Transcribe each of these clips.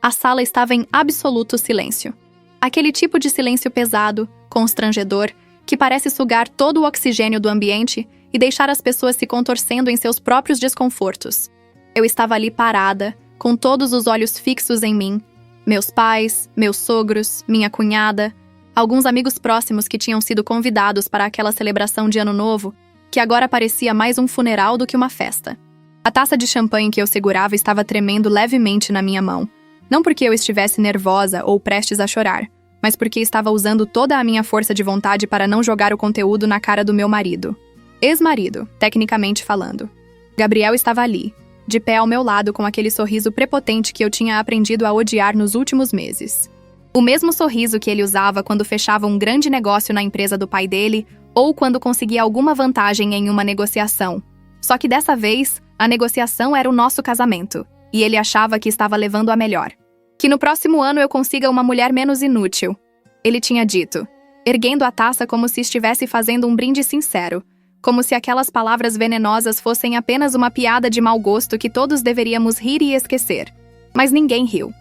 A sala estava em absoluto silêncio. Aquele tipo de silêncio pesado, constrangedor, que parece sugar todo o oxigênio do ambiente e deixar as pessoas se contorcendo em seus próprios desconfortos. Eu estava ali parada, com todos os olhos fixos em mim. Meus pais, meus sogros, minha cunhada, alguns amigos próximos que tinham sido convidados para aquela celebração de Ano Novo, que agora parecia mais um funeral do que uma festa. A taça de champanhe que eu segurava estava tremendo levemente na minha mão. Não porque eu estivesse nervosa ou prestes a chorar, mas porque estava usando toda a minha força de vontade para não jogar o conteúdo na cara do meu marido. Ex-marido, tecnicamente falando. Gabriel estava ali, de pé ao meu lado com aquele sorriso prepotente que eu tinha aprendido a odiar nos últimos meses. O mesmo sorriso que ele usava quando fechava um grande negócio na empresa do pai dele ou quando conseguia alguma vantagem em uma negociação. Só que dessa vez, a negociação era o nosso casamento, e ele achava que estava levando a melhor. Que no próximo ano eu consiga uma mulher menos inútil, ele tinha dito, erguendo a taça como se estivesse fazendo um brinde sincero, como se aquelas palavras venenosas fossem apenas uma piada de mau gosto que todos deveríamos rir e esquecer. Mas ninguém riu.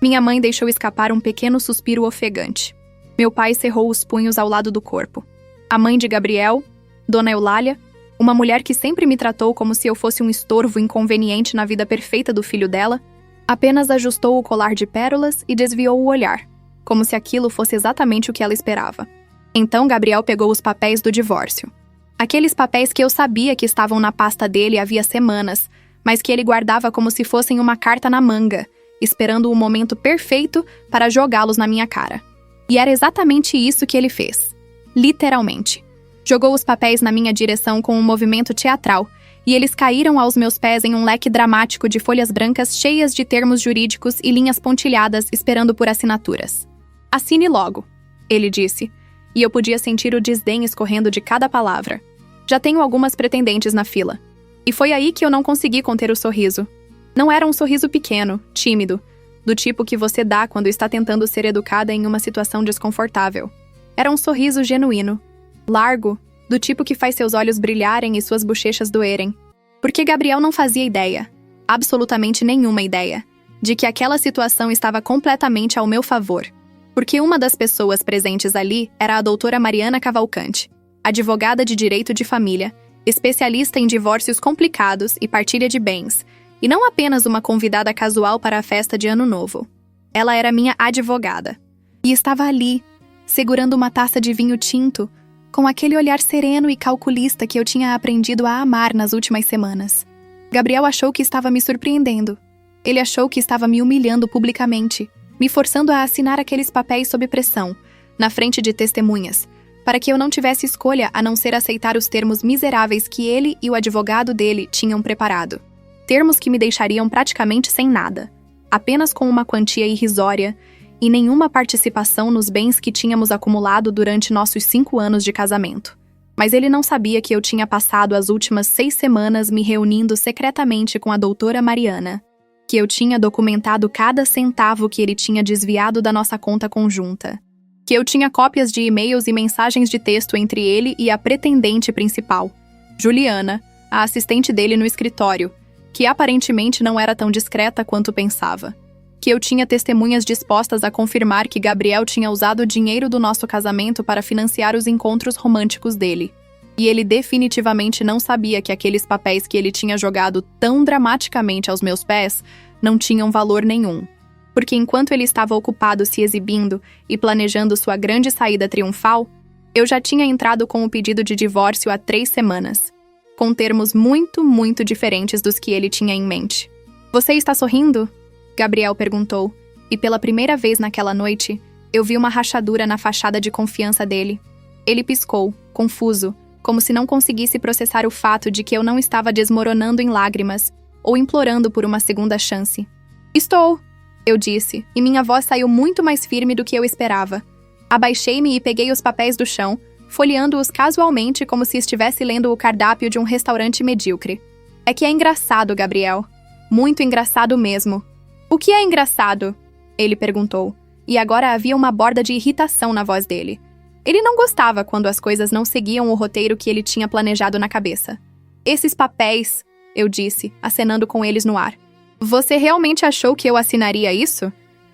Minha mãe deixou escapar um pequeno suspiro ofegante. Meu pai cerrou os punhos ao lado do corpo. A mãe de Gabriel, Dona Eulália, uma mulher que sempre me tratou como se eu fosse um estorvo inconveniente na vida perfeita do filho dela, apenas ajustou o colar de pérolas e desviou o olhar, como se aquilo fosse exatamente o que ela esperava. Então Gabriel pegou os papéis do divórcio. Aqueles papéis que eu sabia que estavam na pasta dele havia semanas, mas que ele guardava como se fossem uma carta na manga, esperando o momento perfeito para jogá-los na minha cara. E era exatamente isso que ele fez. Literalmente. Jogou os papéis na minha direção com um movimento teatral, e eles caíram aos meus pés em um leque dramático de folhas brancas cheias de termos jurídicos e linhas pontilhadas esperando por assinaturas. "Assine logo", ele disse, e eu podia sentir o desdém escorrendo de cada palavra. "Já tenho algumas pretendentes na fila." E foi aí que eu não consegui conter o sorriso. Não era um sorriso pequeno, tímido, do tipo que você dá quando está tentando ser educada em uma situação desconfortável. Era um sorriso genuíno, largo, do tipo que faz seus olhos brilharem e suas bochechas doerem. Porque Gabriel não fazia ideia, absolutamente nenhuma ideia, de que aquela situação estava completamente ao meu favor. Porque uma das pessoas presentes ali era a doutora Mariana Cavalcante, advogada de direito de família, especialista em divórcios complicados e partilha de bens, e não apenas uma convidada casual para a festa de Ano Novo. Ela era minha advogada. E estava ali, segurando uma taça de vinho tinto, com aquele olhar sereno e calculista que eu tinha aprendido a amar nas últimas semanas. Gabriel achou que estava me surpreendendo. Ele achou que estava me humilhando publicamente, me forçando a assinar aqueles papéis sob pressão, na frente de testemunhas, para que eu não tivesse escolha a não ser aceitar os termos miseráveis que ele e o advogado dele tinham preparado. Termos que me deixariam praticamente sem nada, apenas com uma quantia irrisória e nenhuma participação nos bens que tínhamos acumulado durante nossos 5 anos de casamento. Mas ele não sabia que eu tinha passado as últimas 6 semanas me reunindo secretamente com a doutora Mariana, que eu tinha documentado cada centavo que ele tinha desviado da nossa conta conjunta, que eu tinha cópias de e-mails e mensagens de texto entre ele e a pretendente principal, Juliana, a assistente dele no escritório, que aparentemente não era tão discreta quanto pensava. Que eu tinha testemunhas dispostas a confirmar que Gabriel tinha usado o dinheiro do nosso casamento para financiar os encontros românticos dele. E ele definitivamente não sabia que aqueles papéis que ele tinha jogado tão dramaticamente aos meus pés não tinham valor nenhum. Porque enquanto ele estava ocupado se exibindo e planejando sua grande saída triunfal, eu já tinha entrado com o pedido de divórcio há 3 semanas, com termos muito, muito diferentes dos que ele tinha em mente. "Você está sorrindo?" Gabriel perguntou, e pela primeira vez naquela noite, eu vi uma rachadura na fachada de confiança dele. Ele piscou, confuso, como se não conseguisse processar o fato de que eu não estava desmoronando em lágrimas ou implorando por uma segunda chance. "Estou", eu disse, e minha voz saiu muito mais firme do que eu esperava. Abaixei-me e peguei os papéis do chão, folheando-os casualmente como se estivesse lendo o cardápio de um restaurante medíocre. "É que é engraçado, Gabriel. Muito engraçado mesmo." "O que é engraçado?" ele perguntou, e agora havia uma borda de irritação na voz dele. Ele não gostava quando as coisas não seguiam o roteiro que ele tinha planejado na cabeça. "Esses papéis", eu disse, acenando com eles no ar. "Você realmente achou que eu assinaria isso?"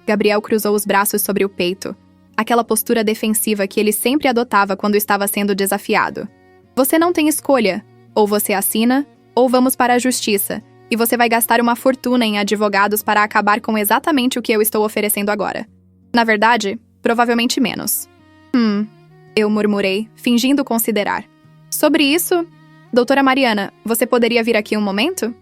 Gabriel cruzou os braços sobre o peito, aquela postura defensiva que ele sempre adotava quando estava sendo desafiado. Você não tem escolha. Ou você assina, ou vamos para a justiça, e você vai gastar uma fortuna em advogados para acabar com exatamente o que eu estou oferecendo agora. Na verdade, provavelmente menos. Eu murmurei, fingindo considerar. Sobre isso, doutora Mariana, você poderia vir aqui um momento?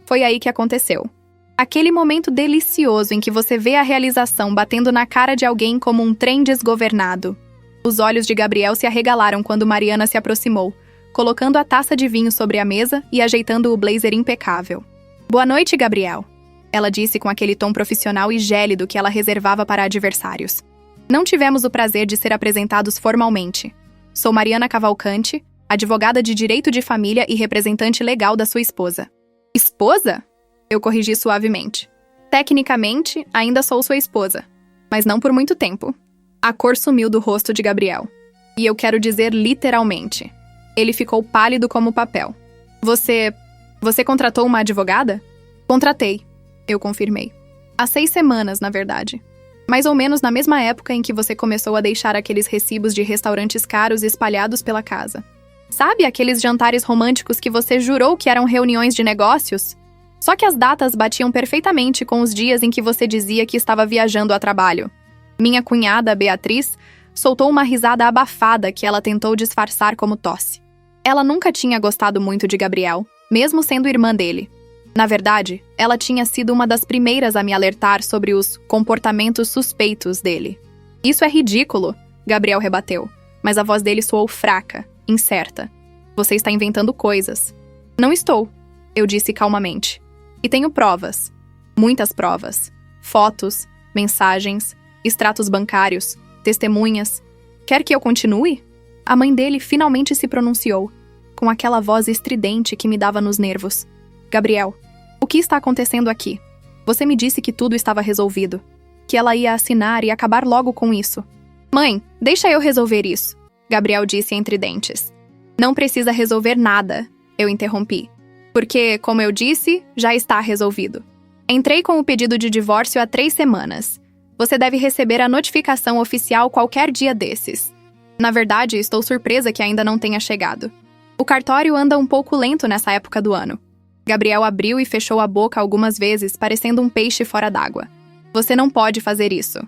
Foi aí que aconteceu. Aquele momento delicioso em que você vê a realização batendo na cara de alguém como um trem desgovernado. Os olhos de Gabriel se arregalaram quando Mariana se aproximou, colocando a taça de vinho sobre a mesa e ajeitando o blazer impecável. Boa noite, Gabriel, ela disse com aquele tom profissional e gélido que ela reservava para adversários. Não tivemos o prazer de ser apresentados formalmente. Sou Mariana Cavalcante, advogada de direito de família e representante legal da sua esposa. Esposa? Eu corrigi suavemente. Tecnicamente, ainda sou sua esposa, mas não por muito tempo. A cor sumiu do rosto de Gabriel. E eu quero dizer literalmente. Ele ficou pálido como papel. Você contratou uma advogada? Contratei, eu confirmei. Há 6 semanas, na verdade. Mais ou menos na mesma época em que você começou a deixar aqueles recibos de restaurantes caros espalhados pela casa. Sabe aqueles jantares românticos que você jurou que eram reuniões de negócios? Só que as datas batiam perfeitamente com os dias em que você dizia que estava viajando a trabalho. Minha cunhada, Beatriz, soltou uma risada abafada que ela tentou disfarçar como tosse. Ela nunca tinha gostado muito de Gabriel, mesmo sendo irmã dele. Na verdade, ela tinha sido uma das primeiras a me alertar sobre os comportamentos suspeitos dele. Isso é ridículo, Gabriel rebateu, mas a voz dele soou fraca, incerta. Você está inventando coisas. Não estou, eu disse calmamente. E tenho provas. Muitas provas. Fotos, mensagens, extratos bancários, testemunhas. Quer que eu continue? A mãe dele finalmente se pronunciou, com aquela voz estridente que me dava nos nervos. Gabriel, o que está acontecendo aqui? Você me disse que tudo estava resolvido, que ela ia assinar e acabar logo com isso. Mãe, deixa eu resolver isso, Gabriel disse entre dentes. Não precisa resolver nada, eu interrompi. Porque, como eu disse, já está resolvido. Entrei com o pedido de divórcio há 3 semanas. Você deve receber a notificação oficial qualquer dia desses. Na verdade, estou surpresa que ainda não tenha chegado. O cartório anda um pouco lento nessa época do ano. Gabriel abriu e fechou a boca algumas vezes, parecendo um peixe fora d'água. Você não pode fazer isso.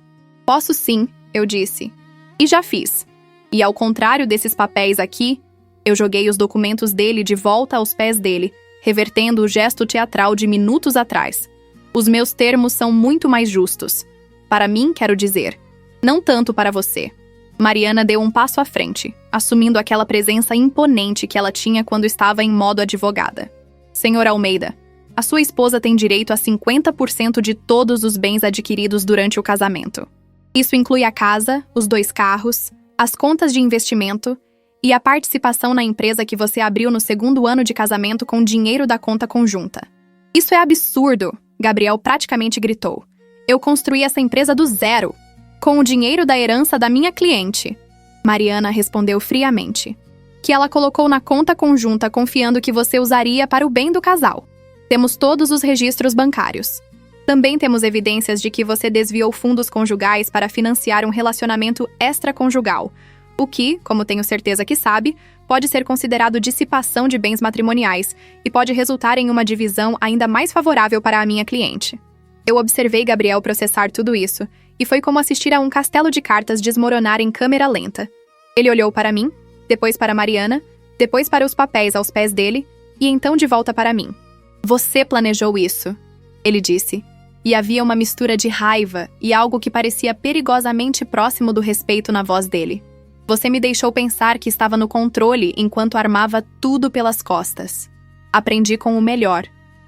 Posso sim, eu disse. E já fiz. E ao contrário desses papéis aqui, eu joguei os documentos dele de volta aos pés dele, revertendo o gesto teatral de minutos atrás. Os meus termos são muito mais justos. Para mim, quero dizer. Não tanto para você. Mariana deu um passo à frente, assumindo aquela presença imponente que ela tinha quando estava em modo advogada. Senhor Almeida, a sua esposa tem direito a 50% de todos os bens adquiridos durante o casamento. Isso inclui a casa, os 2 carros, as contas de investimento e a participação na empresa que você abriu no 2º ano de casamento com dinheiro da conta conjunta. Isso é absurdo, Gabriel praticamente gritou. Eu construí essa empresa do zero, com o dinheiro da herança da minha cliente. Mariana respondeu friamente. Que ela colocou na conta conjunta confiando que você usaria para o bem do casal. Temos todos os registros bancários. Também temos evidências de que você desviou fundos conjugais para financiar um relacionamento extraconjugal, o que, como tenho certeza que sabe, pode ser considerado dissipação de bens matrimoniais e pode resultar em uma divisão ainda mais favorável para a minha cliente. Eu observei Gabriel processar tudo isso, e foi como assistir a um castelo de cartas desmoronar em câmera lenta. Ele olhou para mim, depois para Mariana, depois para os papéis aos pés dele, e então de volta para mim. Você planejou isso, ele disse, e havia uma mistura de raiva e algo que parecia perigosamente próximo do respeito na voz dele. Você me deixou pensar que estava no controle enquanto armava tudo pelas costas. Aprendi com o melhor,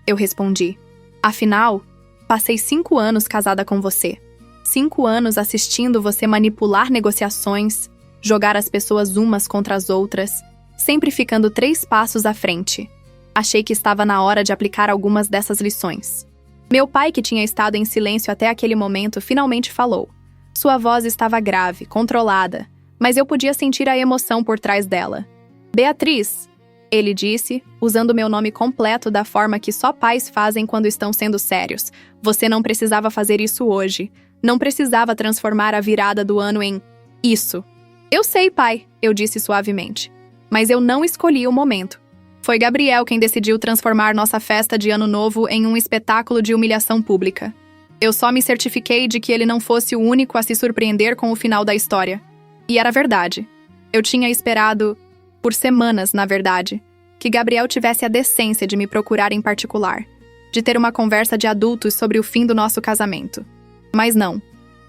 eu respondi. Afinal, passei 5 anos casada com você. 5 anos assistindo você manipular negociações, jogar as pessoas umas contra as outras, sempre ficando 3 passos à frente. Achei que estava na hora de aplicar algumas dessas lições. Meu pai, que tinha estado em silêncio até aquele momento, finalmente falou. Sua voz estava grave, controlada, mas eu podia sentir a emoção por trás dela. Beatriz, ele disse, usando meu nome completo da forma que só pais fazem quando estão sendo sérios. Você não precisava fazer isso hoje. Não precisava transformar a virada do ano em isso. Eu sei, pai, eu disse suavemente. Mas eu não escolhi o momento. Foi Gabriel quem decidiu transformar nossa festa de Ano Novo em um espetáculo de humilhação pública. Eu só me certifiquei de que ele não fosse o único a se surpreender com o final da história. E era verdade. Eu tinha esperado, por semanas, na verdade, que Gabriel tivesse a decência de me procurar em particular, de ter uma conversa de adultos sobre o fim do nosso casamento. Mas não.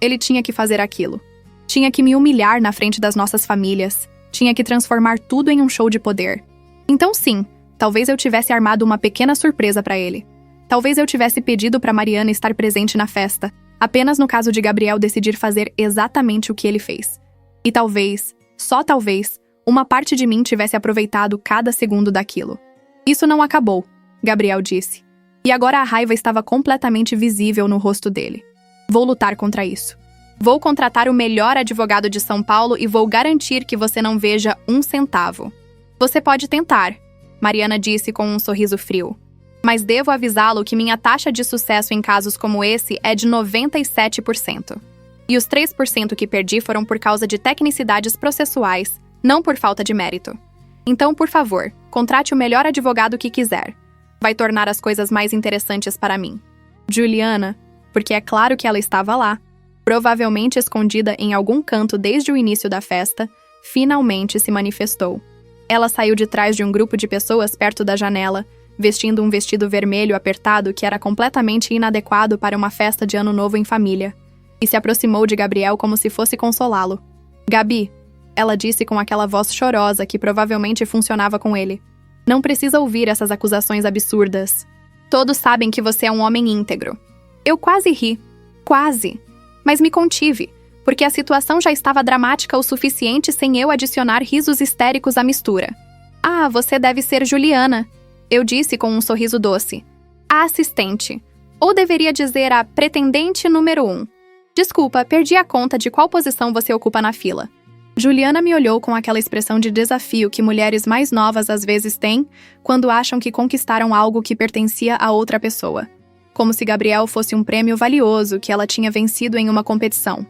Ele tinha que fazer aquilo. Tinha que me humilhar na frente das nossas famílias. Tinha que transformar tudo em um show de poder. Então sim, talvez eu tivesse armado uma pequena surpresa para ele. Talvez eu tivesse pedido para Mariana estar presente na festa, apenas no caso de Gabriel decidir fazer exatamente o que ele fez. E talvez, só talvez, uma parte de mim tivesse aproveitado cada segundo daquilo. Isso não acabou, Gabriel disse. E agora a raiva estava completamente visível no rosto dele. Vou lutar contra isso. Vou contratar o melhor advogado de São Paulo e vou garantir que você não veja um centavo. Você pode tentar, Mariana disse com um sorriso frio. Mas devo avisá-lo que minha taxa de sucesso em casos como esse é de 97%. E os 3% que perdi foram por causa de tecnicidades processuais, não por falta de mérito. Então, por favor, contrate o melhor advogado que quiser. Vai tornar as coisas mais interessantes para mim. Juliana, porque é claro que ela estava lá, provavelmente escondida em algum canto desde o início da festa, finalmente se manifestou. Ela saiu de trás de um grupo de pessoas perto da janela, vestindo um vestido vermelho apertado que era completamente inadequado para uma festa de Ano Novo em família, e se aproximou de Gabriel como se fosse consolá-lo. Gabi, ela disse com aquela voz chorosa que provavelmente funcionava com ele. Não precisa ouvir essas acusações absurdas. Todos sabem que você é um homem íntegro. Eu quase ri. Quase. Mas me contive, porque a situação já estava dramática o suficiente sem eu adicionar risos histéricos à mistura. Ah, você deve ser Juliana, eu disse com um sorriso doce. A assistente. Ou deveria dizer a pretendente número 1. Desculpa, perdi a conta de qual posição você ocupa na fila. Juliana me olhou com aquela expressão de desafio que mulheres mais novas às vezes têm quando acham que conquistaram algo que pertencia a outra pessoa. Como se Gabriel fosse um prêmio valioso que ela tinha vencido em uma competição.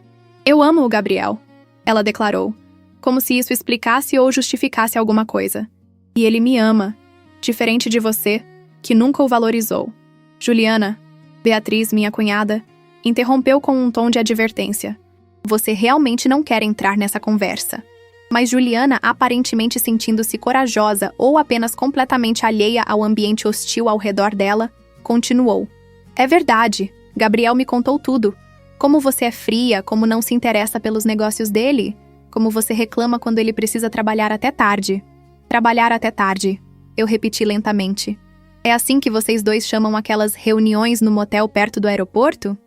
Eu amo o Gabriel, ela declarou, como se isso explicasse ou justificasse alguma coisa. E ele me ama, diferente de você, que nunca o valorizou. Juliana, Beatriz, minha cunhada, interrompeu com um tom de advertência. Você realmente não quer entrar nessa conversa. Mas Juliana, aparentemente sentindo-se corajosa ou apenas completamente alheia ao ambiente hostil ao redor dela, continuou. É verdade, Gabriel me contou tudo. Como você é fria, como não se interessa pelos negócios dele, como você reclama quando ele precisa trabalhar até tarde. Trabalhar até tarde, eu repeti lentamente. É assim que vocês dois chamam aquelas reuniões no motel perto do aeroporto?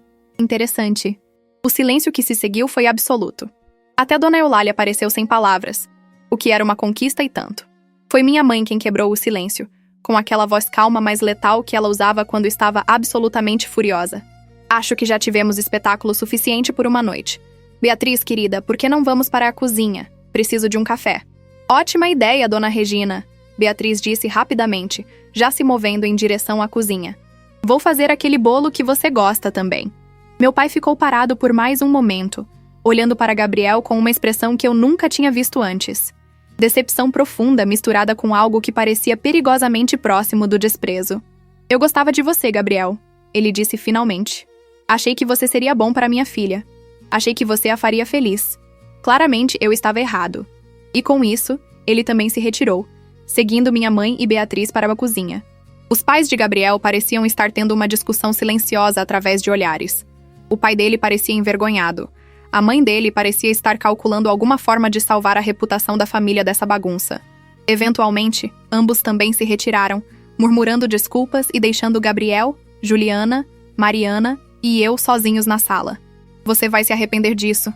Interessante. O silêncio que se seguiu foi absoluto. Até Dona Eulália pareceu sem palavras, o que era uma conquista e tanto. Foi minha mãe quem quebrou o silêncio, com aquela voz calma mas letal que ela usava quando estava absolutamente furiosa. Acho que já tivemos espetáculo suficiente por uma noite. Beatriz, querida, por que não vamos para a cozinha? Preciso de um café. Ótima ideia, Dona Regina, Beatriz disse rapidamente, já se movendo em direção à cozinha. Vou fazer aquele bolo que você gosta também. Meu pai ficou parado por mais um momento, olhando para Gabriel com uma expressão que eu nunca tinha visto antes. Decepção profunda misturada com algo que parecia perigosamente próximo do desprezo. Eu gostava de você, Gabriel, ele disse finalmente. Achei que você seria bom para minha filha. Achei que você a faria feliz. Claramente eu estava errado. E com isso, ele também se retirou, seguindo minha mãe e Beatriz para a cozinha. Os pais de Gabriel pareciam estar tendo uma discussão silenciosa através de olhares. O pai dele parecia envergonhado. A mãe dele parecia estar calculando alguma forma de salvar a reputação da família dessa bagunça. Eventualmente, ambos também se retiraram, murmurando desculpas e deixando Gabriel, Juliana, Mariana e eu sozinhos na sala. Você vai se arrepender disso,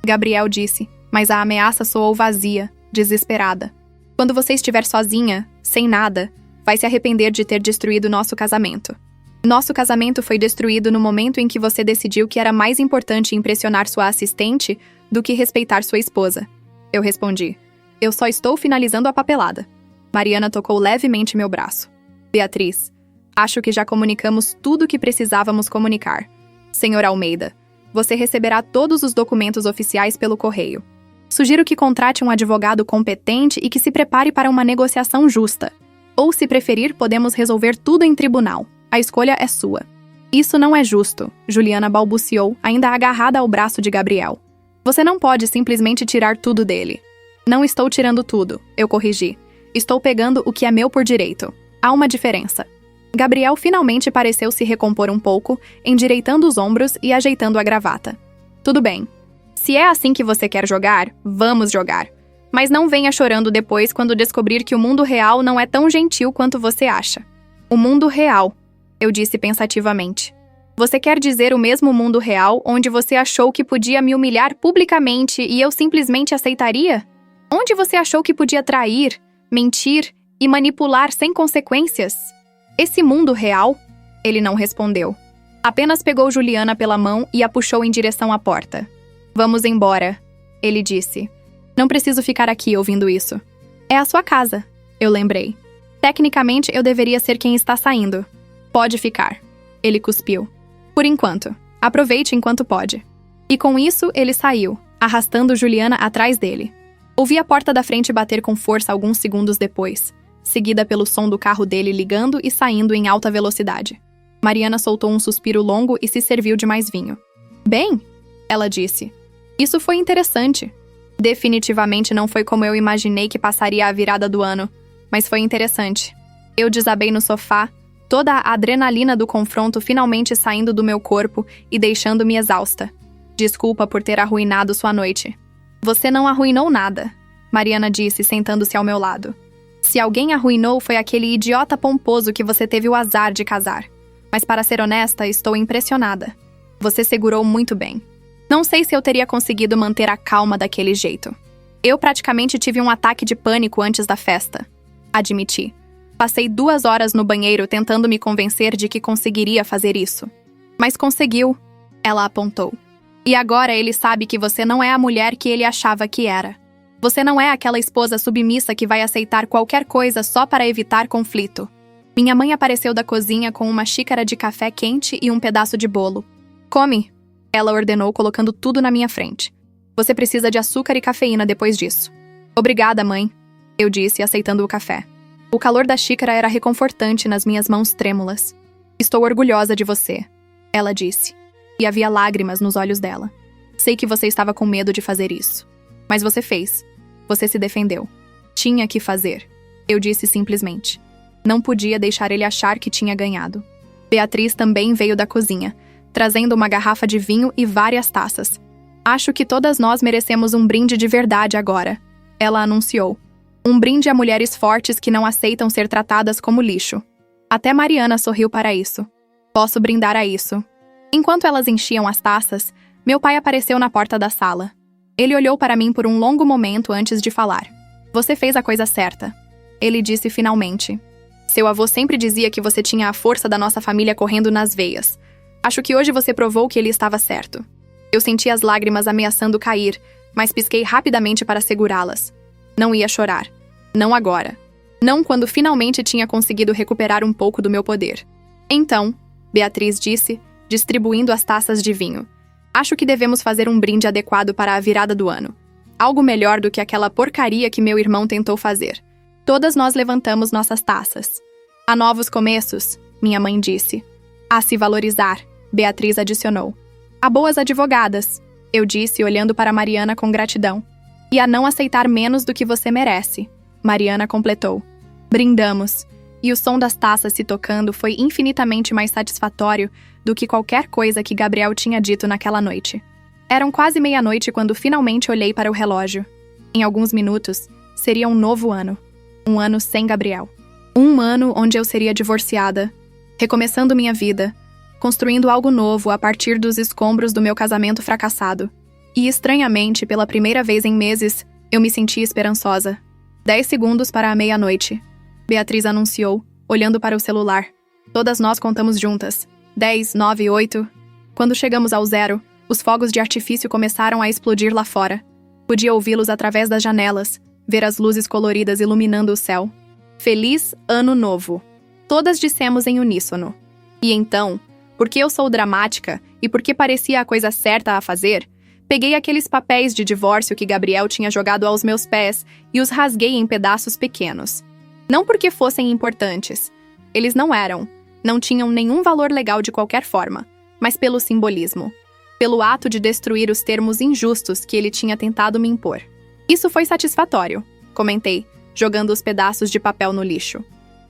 Gabriel disse, mas a ameaça soou vazia, desesperada. Quando você estiver sozinha, sem nada, vai se arrepender de ter destruído nosso casamento. Nosso casamento foi destruído no momento em que você decidiu que era mais importante impressionar sua assistente do que respeitar sua esposa. Eu respondi. Eu só estou finalizando a papelada. Mariana tocou levemente meu braço. Beatriz, acho que já comunicamos tudo o que precisávamos comunicar. Senhor Almeida, você receberá todos os documentos oficiais pelo correio. Sugiro que contrate um advogado competente e que se prepare para uma negociação justa. Ou, se preferir, podemos resolver tudo em tribunal. A escolha é sua. Isso não é justo, Juliana balbuciou, ainda agarrada ao braço de Gabriel. Você não pode simplesmente tirar tudo dele. Não estou tirando tudo, eu corrigi. Estou pegando o que é meu por direito. Há uma diferença. Gabriel finalmente pareceu se recompor um pouco, endireitando os ombros e ajeitando a gravata. Tudo bem. Se é assim que você quer jogar, vamos jogar. Mas não venha chorando depois quando descobrir que o mundo real não é tão gentil quanto você acha. O mundo real, eu disse pensativamente. Você quer dizer o mesmo mundo real onde você achou que podia me humilhar publicamente e eu simplesmente aceitaria? Onde você achou que podia trair, mentir e manipular sem consequências? Esse mundo real? Ele não respondeu. Apenas pegou Juliana pela mão e a puxou em direção à porta. Vamos embora, ele disse. Não preciso ficar aqui ouvindo isso. É a sua casa, eu lembrei. Tecnicamente, eu deveria ser quem está saindo. Pode ficar. Ele cuspiu. Por enquanto. Aproveite enquanto pode. E com isso, ele saiu, arrastando Juliana atrás dele. Ouvi a porta da frente bater com força alguns segundos depois, seguida pelo som do carro dele ligando e saindo em alta velocidade. Mariana soltou um suspiro longo e se serviu de mais vinho. Bem, ela disse. Isso foi interessante. Definitivamente não foi como eu imaginei que passaria a virada do ano, mas foi interessante. Eu desabei no sofá, toda a adrenalina do confronto finalmente saindo do meu corpo e deixando-me exausta. Desculpa por ter arruinado sua noite. Você não arruinou nada, Mariana disse, sentando-se ao meu lado. Se alguém arruinou foi aquele idiota pomposo que você teve o azar de casar. Mas para ser honesta, estou impressionada. Você segurou muito bem. Não sei se eu teria conseguido manter a calma daquele jeito. Eu praticamente tive um ataque de pânico antes da festa. Admiti. Passei 2 horas no banheiro tentando me convencer de que conseguiria fazer isso. Mas conseguiu, ela apontou. E agora ele sabe que você não é a mulher que ele achava que era. Você não é aquela esposa submissa que vai aceitar qualquer coisa só para evitar conflito. Minha mãe apareceu da cozinha com uma xícara de café quente e um pedaço de bolo. Come, ela ordenou, colocando tudo na minha frente. Você precisa de açúcar e cafeína depois disso. Obrigada, mãe, eu disse, aceitando o café. O calor da xícara era reconfortante nas minhas mãos trêmulas. Estou orgulhosa de você, ela disse. E havia lágrimas nos olhos dela. Sei que você estava com medo de fazer isso. Mas você fez. Você se defendeu. Tinha que fazer. Eu disse simplesmente. Não podia deixar ele achar que tinha ganhado. Beatriz também veio da cozinha, trazendo uma garrafa de vinho e várias taças. Acho que todas nós merecemos um brinde de verdade agora, ela anunciou. Um brinde a mulheres fortes que não aceitam ser tratadas como lixo. Até Mariana sorriu para isso. Posso brindar a isso. Enquanto elas enchiam as taças, meu pai apareceu na porta da sala. Ele olhou para mim por um longo momento antes de falar. Você fez a coisa certa. Ele disse finalmente. Seu avô sempre dizia que você tinha a força da nossa família correndo nas veias. Acho que hoje você provou que ele estava certo. Eu senti as lágrimas ameaçando cair, mas pisquei rapidamente para segurá-las. Não ia chorar. Não agora. Não quando finalmente tinha conseguido recuperar um pouco do meu poder. Então, Beatriz disse, distribuindo as taças de vinho. Acho que devemos fazer um brinde adequado para a virada do ano. Algo melhor do que aquela porcaria que meu irmão tentou fazer. Todas nós levantamos nossas taças. Há novos começos, minha mãe disse. A se valorizar, Beatriz adicionou. Há boas advogadas, eu disse, olhando para Mariana com gratidão. E a não aceitar menos do que você merece, Mariana completou. Brindamos, e o som das taças se tocando foi infinitamente mais satisfatório do que qualquer coisa que Gabriel tinha dito naquela noite. Eram quase meia-noite quando finalmente olhei para o relógio. Em alguns minutos, seria um novo ano. Um ano sem Gabriel. Um ano onde eu seria divorciada, recomeçando minha vida, construindo algo novo a partir dos escombros do meu casamento fracassado. E, estranhamente, pela primeira vez em meses, eu me senti esperançosa. 10 segundos para a meia-noite. Beatriz anunciou, olhando para o celular. Todas nós contamos juntas. 10, 9, 8. Quando chegamos ao 0, os fogos de artifício começaram a explodir lá fora. Podia ouvi-los através das janelas, ver as luzes coloridas iluminando o céu. Feliz Ano Novo! Todas dissemos em uníssono. E então, porque eu sou dramática e porque parecia a coisa certa a fazer, peguei aqueles papéis de divórcio que Gabriel tinha jogado aos meus pés e os rasguei em pedaços pequenos. Não porque fossem importantes. Eles não eram. Não tinham nenhum valor legal de qualquer forma, mas pelo simbolismo. Pelo ato de destruir os termos injustos que ele tinha tentado me impor. Isso foi satisfatório, comentei, jogando os pedaços de papel no lixo.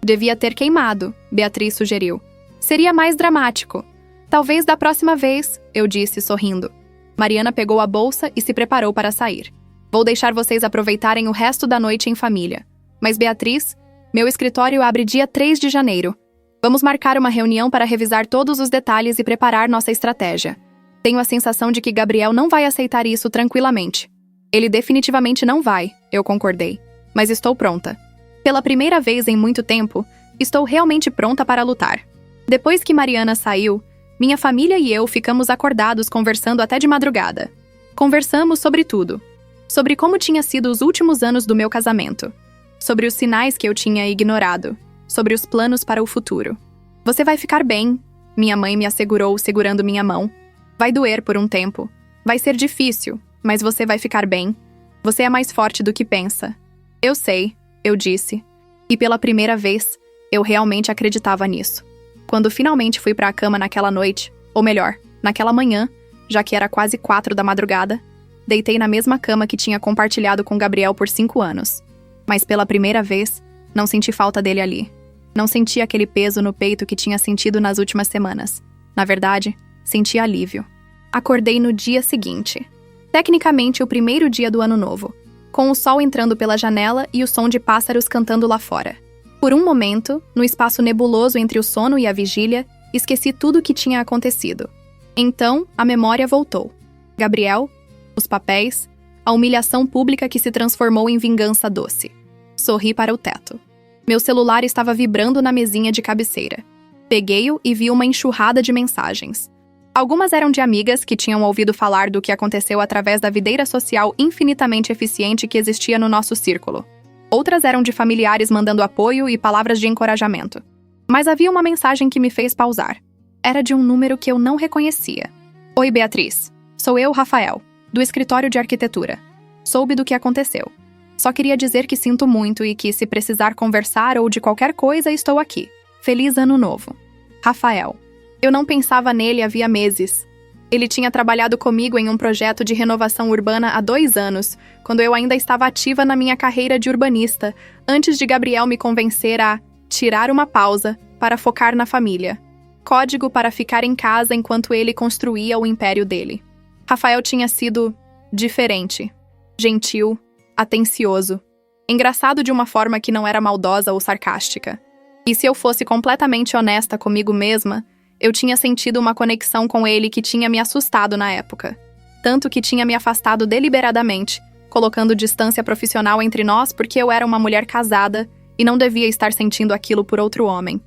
Devia ter queimado, Beatriz sugeriu. Seria mais dramático. Talvez da próxima vez, eu disse, sorrindo. Mariana pegou a bolsa e se preparou para sair. Vou deixar vocês aproveitarem o resto da noite em família. Mas, Beatriz, meu escritório abre dia 3 de janeiro. Vamos marcar uma reunião para revisar todos os detalhes e preparar nossa estratégia. Tenho a sensação de que Gabriel não vai aceitar isso tranquilamente. Ele definitivamente não vai, eu concordei. Mas estou pronta. Pela primeira vez em muito tempo, estou realmente pronta para lutar. Depois que Mariana saiu, minha família e eu ficamos acordados conversando até de madrugada. Conversamos sobre tudo. Sobre como tinha sido os últimos anos do meu casamento. Sobre os sinais que eu tinha ignorado. Sobre os planos para o futuro. Você vai ficar bem, minha mãe me assegurou, segurando minha mão. Vai doer por um tempo. Vai ser difícil, mas você vai ficar bem. Você é mais forte do que pensa. Eu sei, eu disse. E pela primeira vez, eu realmente acreditava nisso. Quando finalmente fui para a cama naquela noite, ou melhor, naquela manhã, já que era quase 4 da madrugada, deitei na mesma cama que tinha compartilhado com Gabriel por 5 anos. Mas pela primeira vez, não senti falta dele ali. Não senti aquele peso no peito que tinha sentido nas últimas semanas. Na verdade, senti alívio. Acordei no dia seguinte. Tecnicamente o primeiro dia do ano novo, com o sol entrando pela janela e o som de pássaros cantando lá fora. Por um momento, no espaço nebuloso entre o sono e a vigília, esqueci tudo o que tinha acontecido. Então, a memória voltou. Gabriel, os papéis, a humilhação pública que se transformou em vingança doce. Sorri para o teto. Meu celular estava vibrando na mesinha de cabeceira. Peguei-o e vi uma enxurrada de mensagens. Algumas eram de amigas que tinham ouvido falar do que aconteceu através da videira social infinitamente eficiente que existia no nosso círculo. Outras eram de familiares mandando apoio e palavras de encorajamento. Mas havia uma mensagem que me fez pausar. Era de um número que eu não reconhecia. Oi, Beatriz. Sou eu, Rafael, do escritório de arquitetura. Soube do que aconteceu. Só queria dizer que sinto muito e que, se precisar conversar ou de qualquer coisa, estou aqui. Feliz Ano Novo. Rafael. Eu não pensava nele havia meses. Ele tinha trabalhado comigo em um projeto de renovação urbana há 2 anos, quando eu ainda estava ativa na minha carreira de urbanista, antes de Gabriel me convencer a tirar uma pausa para focar na família. Código para ficar em casa enquanto ele construía o império dele. Rafael tinha sido diferente, gentil, atencioso, engraçado de uma forma que não era maldosa ou sarcástica. E se eu fosse completamente honesta comigo mesma, eu tinha sentido uma conexão com ele que tinha me assustado na época. Tanto que tinha me afastado deliberadamente, colocando distância profissional entre nós porque eu era uma mulher casada e não devia estar sentindo aquilo por outro homem.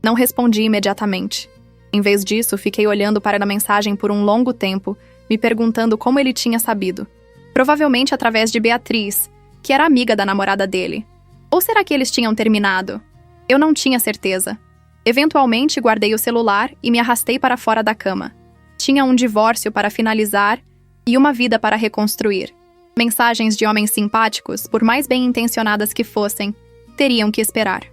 Não respondi imediatamente. Em vez disso, fiquei olhando para a mensagem por um longo tempo, me perguntando como ele tinha sabido. Provavelmente através de Beatriz, que era amiga da namorada dele. Ou será que eles tinham terminado? Eu não tinha certeza. Eventualmente, guardei o celular e me arrastei para fora da cama. Tinha um divórcio para finalizar e uma vida para reconstruir. Mensagens de homens simpáticos, por mais bem intencionadas que fossem, teriam que esperar.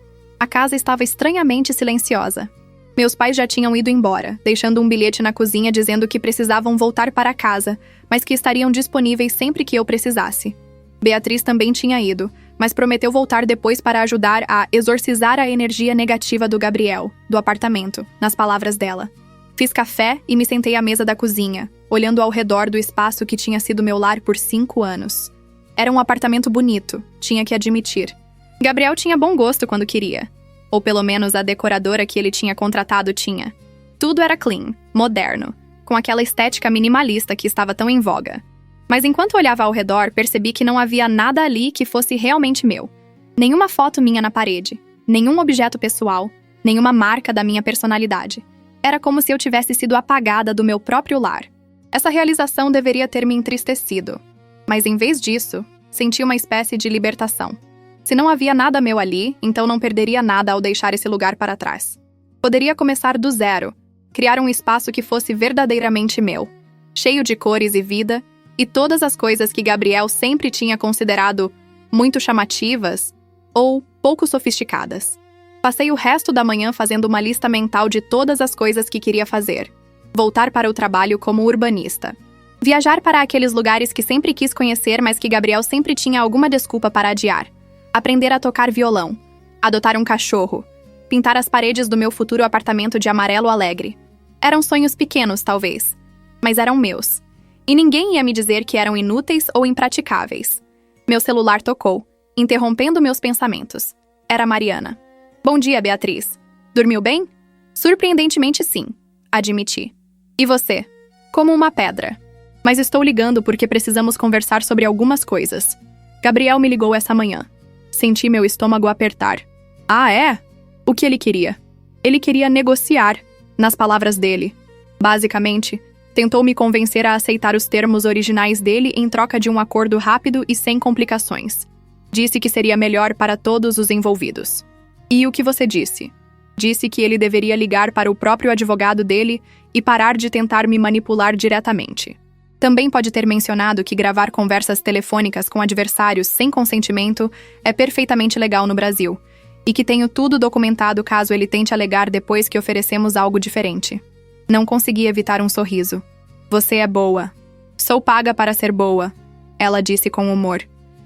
A casa estava estranhamente silenciosa. Meus pais já tinham ido embora, deixando um bilhete na cozinha dizendo que precisavam voltar para casa, mas que estariam disponíveis sempre que eu precisasse. Beatriz também tinha ido, mas prometeu voltar depois para ajudar a exorcizar a energia negativa do Gabriel, do apartamento, nas palavras dela. Fiz café e me sentei à mesa da cozinha, olhando ao redor do espaço que tinha sido meu lar por 5 anos. Era um apartamento bonito, tinha que admitir. Gabriel tinha bom gosto quando queria. Ou pelo menos a decoradora que ele tinha contratado tinha. Tudo era clean, moderno, com aquela estética minimalista que estava tão em voga. Mas enquanto olhava ao redor, percebi que não havia nada ali que fosse realmente meu. Nenhuma foto minha na parede, nenhum objeto pessoal, nenhuma marca da minha personalidade. Era como se eu tivesse sido apagada do meu próprio lar. Essa realização deveria ter me entristecido. Mas em vez disso, senti uma espécie de libertação. Se não havia nada meu ali, então não perderia nada ao deixar esse lugar para trás. Poderia começar do zero, Criar um espaço que fosse verdadeiramente meu, cheio de cores e vida, e todas as coisas que Gabriel sempre tinha considerado muito chamativas ou pouco sofisticadas. Passei o resto da manhã fazendo uma lista mental de todas as coisas que queria fazer. Voltar para o trabalho como urbanista. Viajar para aqueles lugares que sempre quis conhecer, mas que Gabriel sempre tinha alguma desculpa para adiar. Aprender a tocar violão. Adotar um cachorro. Pintar as paredes do meu futuro apartamento de amarelo alegre. Eram sonhos pequenos, talvez, mas eram meus. E ninguém ia me dizer que eram inúteis ou impraticáveis. Meu celular tocou, interrompendo meus pensamentos. Era Mariana. Bom dia, Beatriz. Dormiu bem? Surpreendentemente sim, admiti. E você? Como uma pedra. Mas estou ligando porque precisamos conversar sobre algumas coisas. Gabriel me ligou essa manhã. Senti meu estômago apertar. Ah, é? O que ele queria? Ele queria negociar, nas palavras dele. Basicamente, tentou me convencer a aceitar os termos originais dele em troca de um acordo rápido e sem complicações. Disse que seria melhor para todos os envolvidos. E o que você disse? Disse que ele deveria ligar para o próprio advogado dele e parar de tentar me manipular diretamente. Também pode ter mencionado que gravar conversas telefônicas com adversários sem consentimento é perfeitamente legal no Brasil, e que tenho tudo documentado caso ele tente alegar depois que oferecemos algo diferente. Não consegui evitar um sorriso. Você é boa. Sou paga para ser boa, ela disse com humor.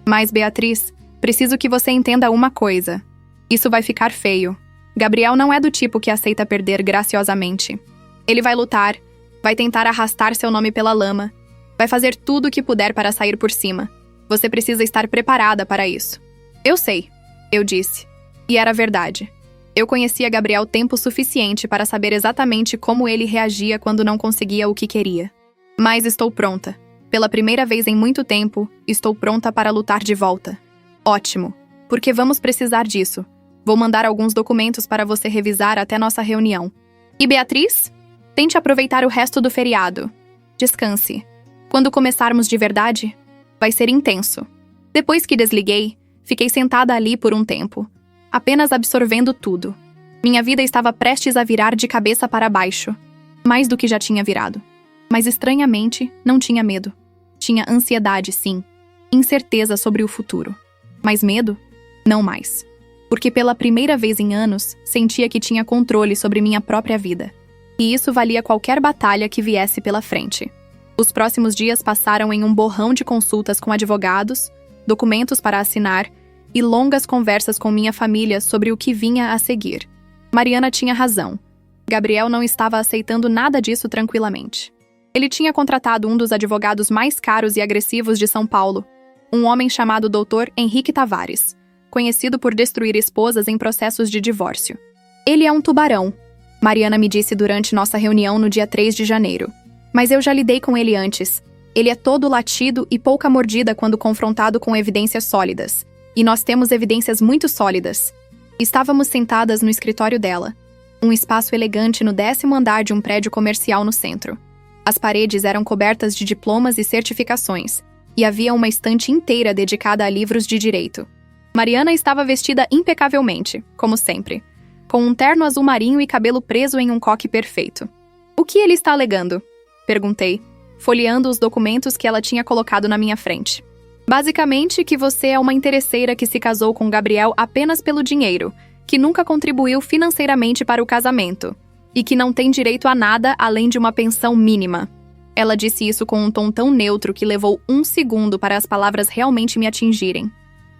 Mas, Beatriz, preciso que você entenda uma coisa. Isso vai ficar feio. Gabriel não é do tipo que aceita perder graciosamente. Ele vai lutar, vai tentar arrastar seu nome pela lama, vai fazer tudo o que puder para sair por cima. Você precisa estar preparada para isso. Eu sei, eu disse. E era verdade. Eu conhecia Gabriel tempo suficiente para saber exatamente como ele reagia quando não conseguia o que queria. Mas estou pronta. Pela primeira vez em muito tempo, estou pronta para lutar de volta. Ótimo, porque vamos precisar disso. Vou mandar alguns documentos para você revisar até nossa reunião. E Beatriz? Tente aproveitar o resto do feriado. Descanse. Quando começarmos de verdade, vai ser intenso. Depois que desliguei, fiquei sentada ali por um tempo, apenas absorvendo tudo. Minha vida estava prestes a virar de cabeça para baixo, mais do que já tinha virado. Mas estranhamente, não tinha medo. Tinha ansiedade, sim. Incerteza sobre o futuro. Mas medo? Não mais. Porque pela primeira vez em anos, sentia que tinha controle sobre minha própria vida. E isso valia qualquer batalha que viesse pela frente. Os próximos dias passaram em um borrão de consultas com advogados, documentos para assinar e longas conversas com minha família sobre o que vinha a seguir. Mariana tinha razão. Gabriel não estava aceitando nada disso tranquilamente. Ele tinha contratado um dos advogados mais caros e agressivos de São Paulo, um homem chamado Dr. Henrique Tavares, conhecido por destruir esposas em processos de divórcio. Ele é um tubarão, Mariana me disse durante nossa reunião no dia 3 de janeiro. Mas eu já lidei com ele antes. Ele é todo latido e pouca mordida quando confrontado com evidências sólidas. E nós temos evidências muito sólidas. Estávamos sentadas no escritório dela, um espaço elegante no 10º andar de um prédio comercial no centro. As paredes eram cobertas de diplomas e certificações, e havia uma estante inteira dedicada a livros de direito. Mariana estava vestida impecavelmente, como sempre, com um terno azul marinho e cabelo preso em um coque perfeito. O que ele está alegando? Perguntei, folheando os documentos que ela tinha colocado na minha frente. Basicamente que você é uma interesseira que se casou com Gabriel apenas pelo dinheiro, que nunca contribuiu financeiramente para o casamento, e que não tem direito a nada além de uma pensão mínima. Ela disse isso com um tom tão neutro que levou 1 segundo para as palavras realmente me atingirem.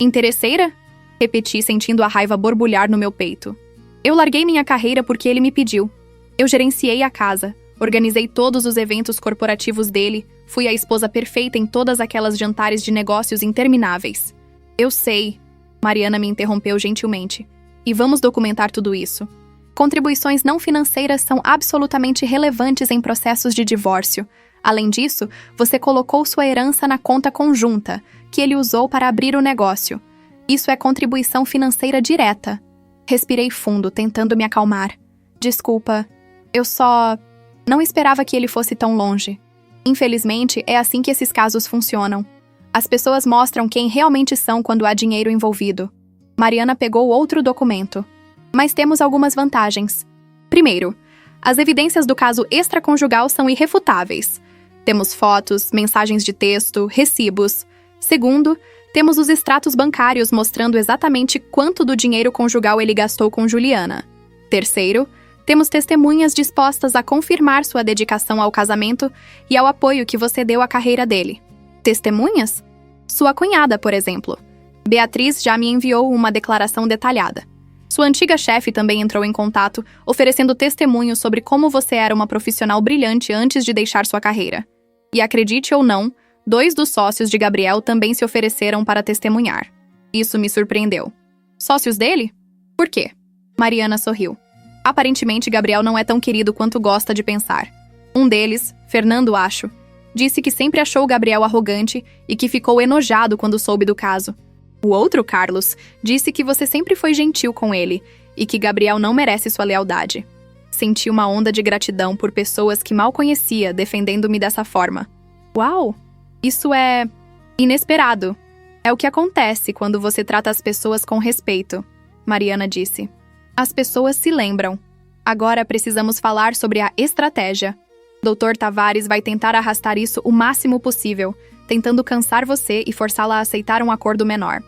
Interesseira? Repeti, sentindo a raiva borbulhar no meu peito. Eu larguei minha carreira porque ele me pediu. Eu gerenciei a casa, organizei todos os eventos corporativos dele, fui a esposa perfeita em todas aquelas jantares de negócios intermináveis. Eu sei, Mariana me interrompeu gentilmente, e vamos documentar tudo isso. Contribuições não financeiras são absolutamente relevantes em processos de divórcio. Além disso, você colocou sua herança na conta conjunta, que ele usou para abrir o negócio. Isso é contribuição financeira direta. Respirei fundo, tentando me acalmar. Desculpa, eu só... não esperava que ele fosse tão longe. Infelizmente, é assim que esses casos funcionam. As pessoas mostram quem realmente são quando há dinheiro envolvido. Mariana pegou outro documento. Mas temos algumas vantagens. Primeiro, As evidências do caso extraconjugal são irrefutáveis. Temos fotos, mensagens de texto, recibos. Segundo, temos os extratos bancários mostrando exatamente quanto do dinheiro conjugal ele gastou com Juliana. Terceiro, temos testemunhas dispostas a confirmar sua dedicação ao casamento e ao apoio que você deu à carreira dele. Testemunhas? Sua cunhada, por exemplo. Beatriz já me enviou uma declaração detalhada. Sua antiga chefe também entrou em contato, oferecendo testemunhos sobre como você era uma profissional brilhante antes de deixar sua carreira. E acredite ou não, 2 dos sócios de Gabriel também se ofereceram para testemunhar. Isso me surpreendeu. Sócios dele? Por quê? Mariana sorriu. Aparentemente, Gabriel não é tão querido quanto gosta de pensar. Um deles, Fernando Acho, disse que sempre achou Gabriel arrogante e que ficou enojado quando soube do caso. O outro, Carlos, disse que você sempre foi gentil com ele e que Gabriel não merece sua lealdade. Senti uma onda de gratidão por pessoas que mal conhecia defendendo-me dessa forma. Uau! Isso é inesperado. É o que acontece quando você trata as pessoas com respeito, Mariana disse. As pessoas se lembram. Agora precisamos falar sobre a estratégia. Dr. Tavares vai tentar arrastar isso o máximo possível, tentando cansar você e forçá-la a aceitar um acordo menor.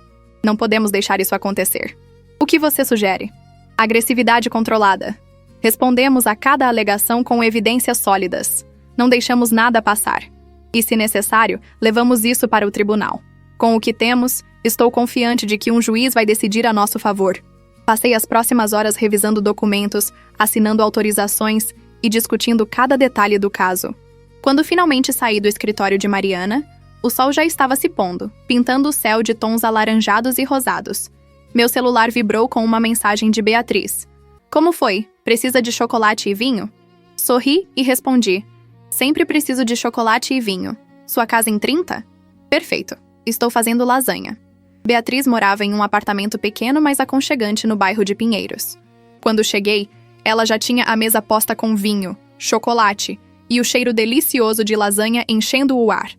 Não podemos deixar isso acontecer. O que você sugere? Agressividade controlada. Respondemos a cada alegação com evidências sólidas. Não deixamos nada passar. E, se necessário, levamos isso para o tribunal. Com o que temos, estou confiante de que um juiz vai decidir a nosso favor. Passei as próximas horas revisando documentos, assinando autorizações e discutindo cada detalhe do caso. Quando finalmente saí do escritório de Mariana, o sol já estava se pondo, pintando o céu de tons alaranjados e rosados. Meu celular vibrou com uma mensagem de Beatriz. Como foi? Precisa de chocolate e vinho? Sorri e respondi. Sempre preciso de chocolate e vinho. Sua casa em 30? Perfeito. Estou fazendo lasanha. Beatriz morava em um apartamento pequeno, mas aconchegante no bairro de Pinheiros. Quando cheguei, ela já tinha a mesa posta com vinho, chocolate e o cheiro delicioso de lasanha enchendo o ar.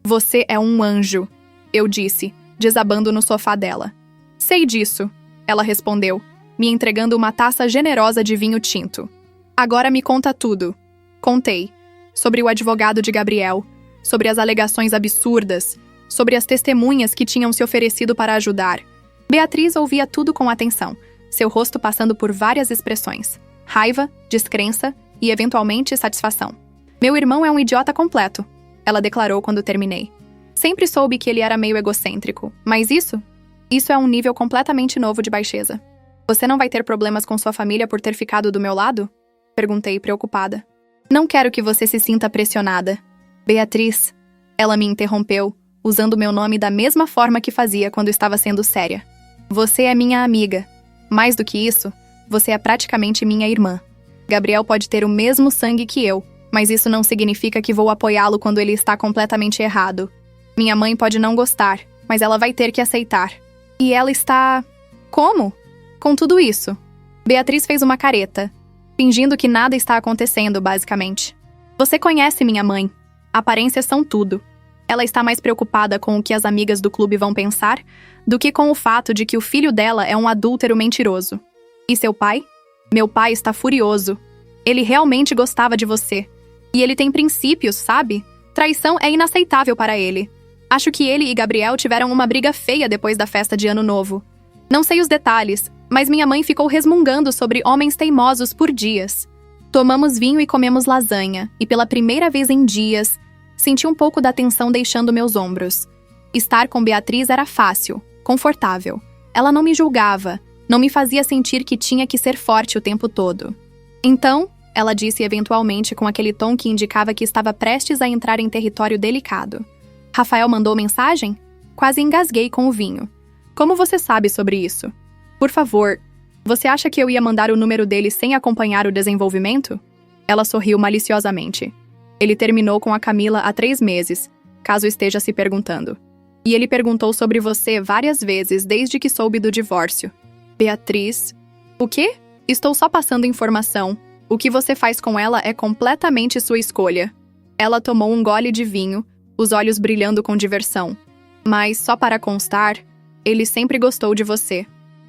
Você é um anjo, eu disse, desabando no sofá dela. Sei disso, ela respondeu, me entregando uma taça generosa de vinho tinto. Agora me conta tudo. Contei. Sobre o advogado de Gabriel, sobre as alegações absurdas, sobre as testemunhas que tinham se oferecido para ajudar. Beatriz ouvia tudo com atenção, seu rosto passando por várias expressões. Raiva, descrença e, eventualmente, satisfação. Meu irmão é um idiota completo, ela declarou quando terminei. Sempre soube que ele era meio egocêntrico, mas isso é um nível completamente novo de baixeza. Você não vai ter problemas com sua família por ter ficado do meu lado? Perguntei, preocupada. Não quero que você se sinta pressionada. Beatriz, ela me interrompeu, usando meu nome da mesma forma que fazia quando estava sendo séria. Você é minha amiga. Mais do que isso, você é praticamente minha irmã. Gabriel pode ter o mesmo sangue que eu, mas isso não significa que vou apoiá-lo quando ele está completamente errado. Minha mãe pode não gostar, mas ela vai ter que aceitar. E ela está... Como? Com tudo isso. Beatriz fez uma careta, fingindo que nada está acontecendo, basicamente. Você conhece minha mãe. Aparências são tudo. Ela está mais preocupada com o que as amigas do clube vão pensar do que com o fato de que o filho dela é um adúltero mentiroso. E seu pai? Meu pai está furioso. Ele realmente gostava de você. E ele tem princípios, sabe? Traição é inaceitável para ele. Acho que ele e Gabriel tiveram uma briga feia depois da festa de Ano Novo. Não sei os detalhes, mas minha mãe ficou resmungando sobre homens teimosos por dias. Tomamos vinho e comemos lasanha, e pela primeira vez em dias, senti um pouco da tensão deixando meus ombros. Estar com Beatriz era fácil, confortável. Ela não me julgava, não me fazia sentir que tinha que ser forte o tempo todo. Então, ela disse eventualmente com aquele tom que indicava que estava prestes a entrar em território delicado. Rafael mandou mensagem? Quase engasguei com o vinho. Como você sabe sobre isso? Por favor, você acha que eu ia mandar o número dele sem acompanhar o desenvolvimento? Ela sorriu maliciosamente. Ele terminou com a Camila há 3 meses, caso esteja se perguntando. E ele perguntou sobre você várias vezes desde que soube do divórcio. Beatriz... O quê? Estou só passando informação. O que você faz com ela é completamente sua escolha. Ela tomou um gole de vinho, os olhos brilhando com diversão. Mas, só para constar, ele sempre gostou de você.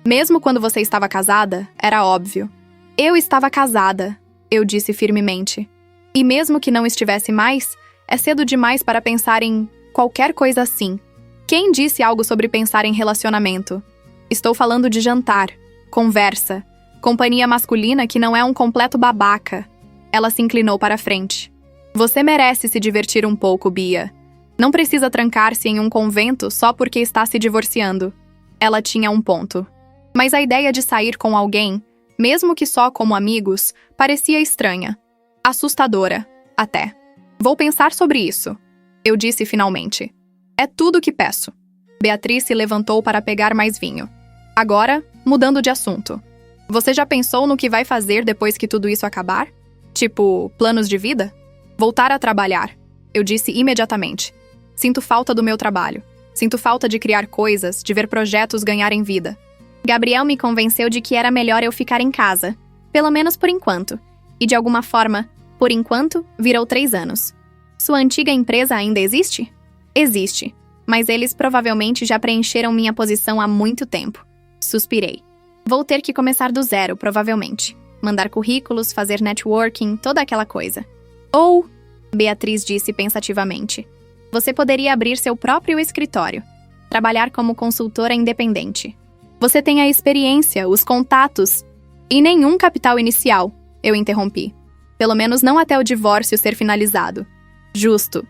Mesmo quando você estava casada, era óbvio. Eu estava casada. eu disse firmemente. E mesmo que não estivesse mais, é cedo demais para pensar em qualquer coisa assim. Quem disse algo sobre pensar em relacionamento? Estou falando de jantar, conversa, companhia masculina que não é um completo babaca. Ela se inclinou para a frente. Você merece se divertir um pouco, Bia. Não precisa trancar-se em um convento só porque está se divorciando. Ela tinha um ponto. Mas a ideia de sair com alguém, mesmo que só como amigos, parecia estranha. Assustadora, até. Vou pensar sobre isso, eu disse finalmente. É tudo o que peço. Beatriz se levantou para pegar mais vinho. Agora, mudando de assunto. Você já pensou no que vai fazer depois que tudo isso acabar? Tipo, planos de vida? Voltar a trabalhar, eu disse imediatamente. Sinto falta do meu trabalho. Sinto falta de criar coisas, de ver projetos ganharem vida. Gabriel me convenceu de que era melhor eu ficar em casa, pelo menos por enquanto. E de alguma forma, por enquanto, virou 3 anos. Sua antiga empresa ainda existe? Existe, mas eles provavelmente já preencheram minha posição há muito tempo. Suspirei. Vou ter que começar do zero, provavelmente. Mandar currículos, fazer networking, toda aquela coisa. Ou, Beatriz disse pensativamente, você poderia abrir seu próprio escritório. Trabalhar como consultora independente. Você tem a experiência, os contatos e nenhum capital inicial, eu interrompi. Pelo menos não até o divórcio ser finalizado. Justo.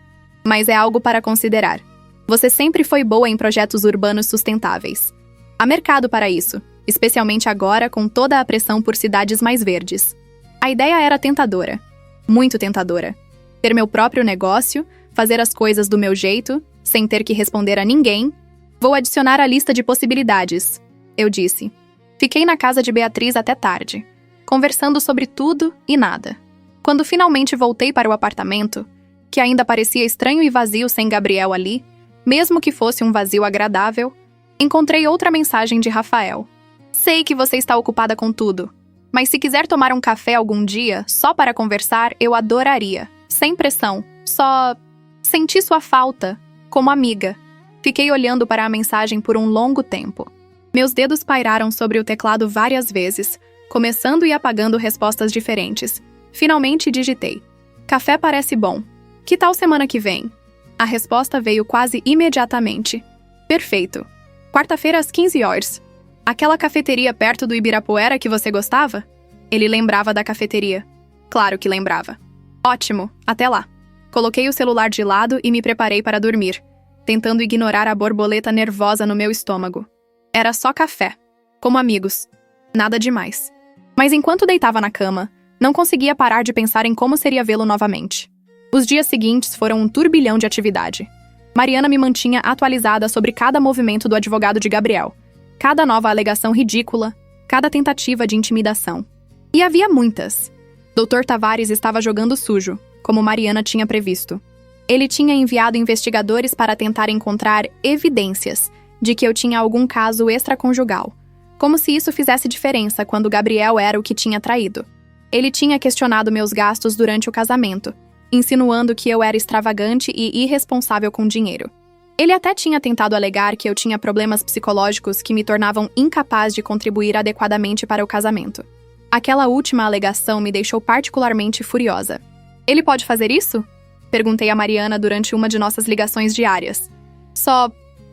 Mas é algo para considerar. Você sempre foi boa em projetos urbanos sustentáveis. Há mercado para isso, especialmente agora com toda a pressão por cidades mais verdes. A ideia era tentadora. Muito tentadora. Ter meu próprio negócio, fazer as coisas do meu jeito, sem ter que responder a ninguém. Vou adicionar a lista de possibilidades, eu disse. Fiquei na casa de Beatriz até tarde, conversando sobre tudo e nada. Quando finalmente voltei para o apartamento, que ainda parecia estranho e vazio sem Gabriel ali, mesmo que fosse um vazio agradável, encontrei outra mensagem de Rafael. Sei que você está ocupada com tudo, mas se quiser tomar um café algum dia, só para conversar, eu adoraria. Sem pressão, só senti sua falta, como amiga. Fiquei olhando para a mensagem por um longo tempo. Meus dedos pairaram sobre o teclado várias vezes, começando e apagando respostas diferentes. Finalmente digitei. Café parece bom. Que tal semana que vem? A resposta veio quase imediatamente. Perfeito. Quarta-feira às 15 horas. Aquela cafeteria perto do Ibirapuera que você gostava? Ele lembrava da cafeteria. Claro que lembrava. Ótimo, até lá. Coloquei o celular de lado e me preparei para dormir, tentando ignorar a borboleta nervosa no meu estômago. Era só café, como amigos. Nada demais. Mas enquanto deitava na cama, não conseguia parar de pensar em como seria vê-lo novamente. Os dias seguintes foram um turbilhão de atividade. Mariana me mantinha atualizada sobre cada movimento do advogado de Gabriel, cada nova alegação ridícula, cada tentativa de intimidação. E havia muitas. Dr. Tavares estava jogando sujo, como Mariana tinha previsto. Ele tinha enviado investigadores para tentar encontrar evidências de que eu tinha algum caso extraconjugal, como se isso fizesse diferença quando Gabriel era o que tinha traído. Ele tinha questionado meus gastos durante o casamento, insinuando que eu era extravagante e irresponsável com dinheiro. Ele até tinha tentado alegar que eu tinha problemas psicológicos que me tornavam incapaz de contribuir adequadamente para o casamento. Aquela última alegação me deixou particularmente furiosa. Ele pode fazer isso? Perguntei a Mariana durante uma de nossas ligações diárias. Só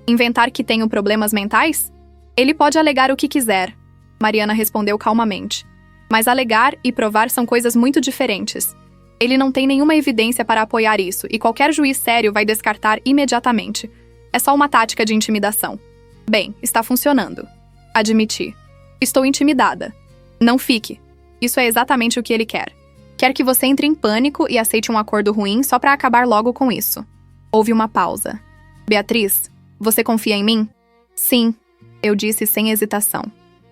inventar que tenho problemas mentais? Ele pode alegar o que quiser, Mariana respondeu calmamente. Mas alegar e provar são coisas muito diferentes. Ele não tem nenhuma evidência para apoiar isso e qualquer juiz sério vai descartar imediatamente. É só uma tática de intimidação. Bem, está funcionando. Admiti. Estou intimidada. Não fique. Isso é exatamente o que ele quer. Quer que você entre em pânico e aceite um acordo ruim só para acabar logo com isso. Houve uma pausa. Beatriz, você confia em mim? Sim, eu disse sem hesitação.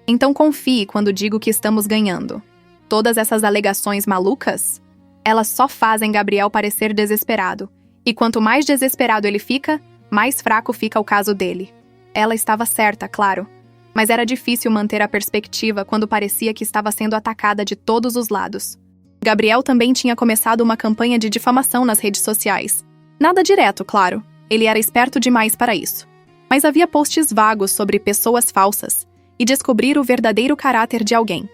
Então confie quando digo que estamos ganhando. Todas essas alegações malucas? Elas só fazem Gabriel parecer desesperado. E quanto mais desesperado ele fica, mais fraco fica o caso dele. Ela estava certa, claro. Mas era difícil manter a perspectiva quando parecia que estava sendo atacada de todos os lados. Gabriel também tinha começado uma campanha de difamação nas redes sociais. Nada direto, claro. Ele era esperto demais para isso. Mas havia posts vagos sobre pessoas falsas e descobrir o verdadeiro caráter de alguém.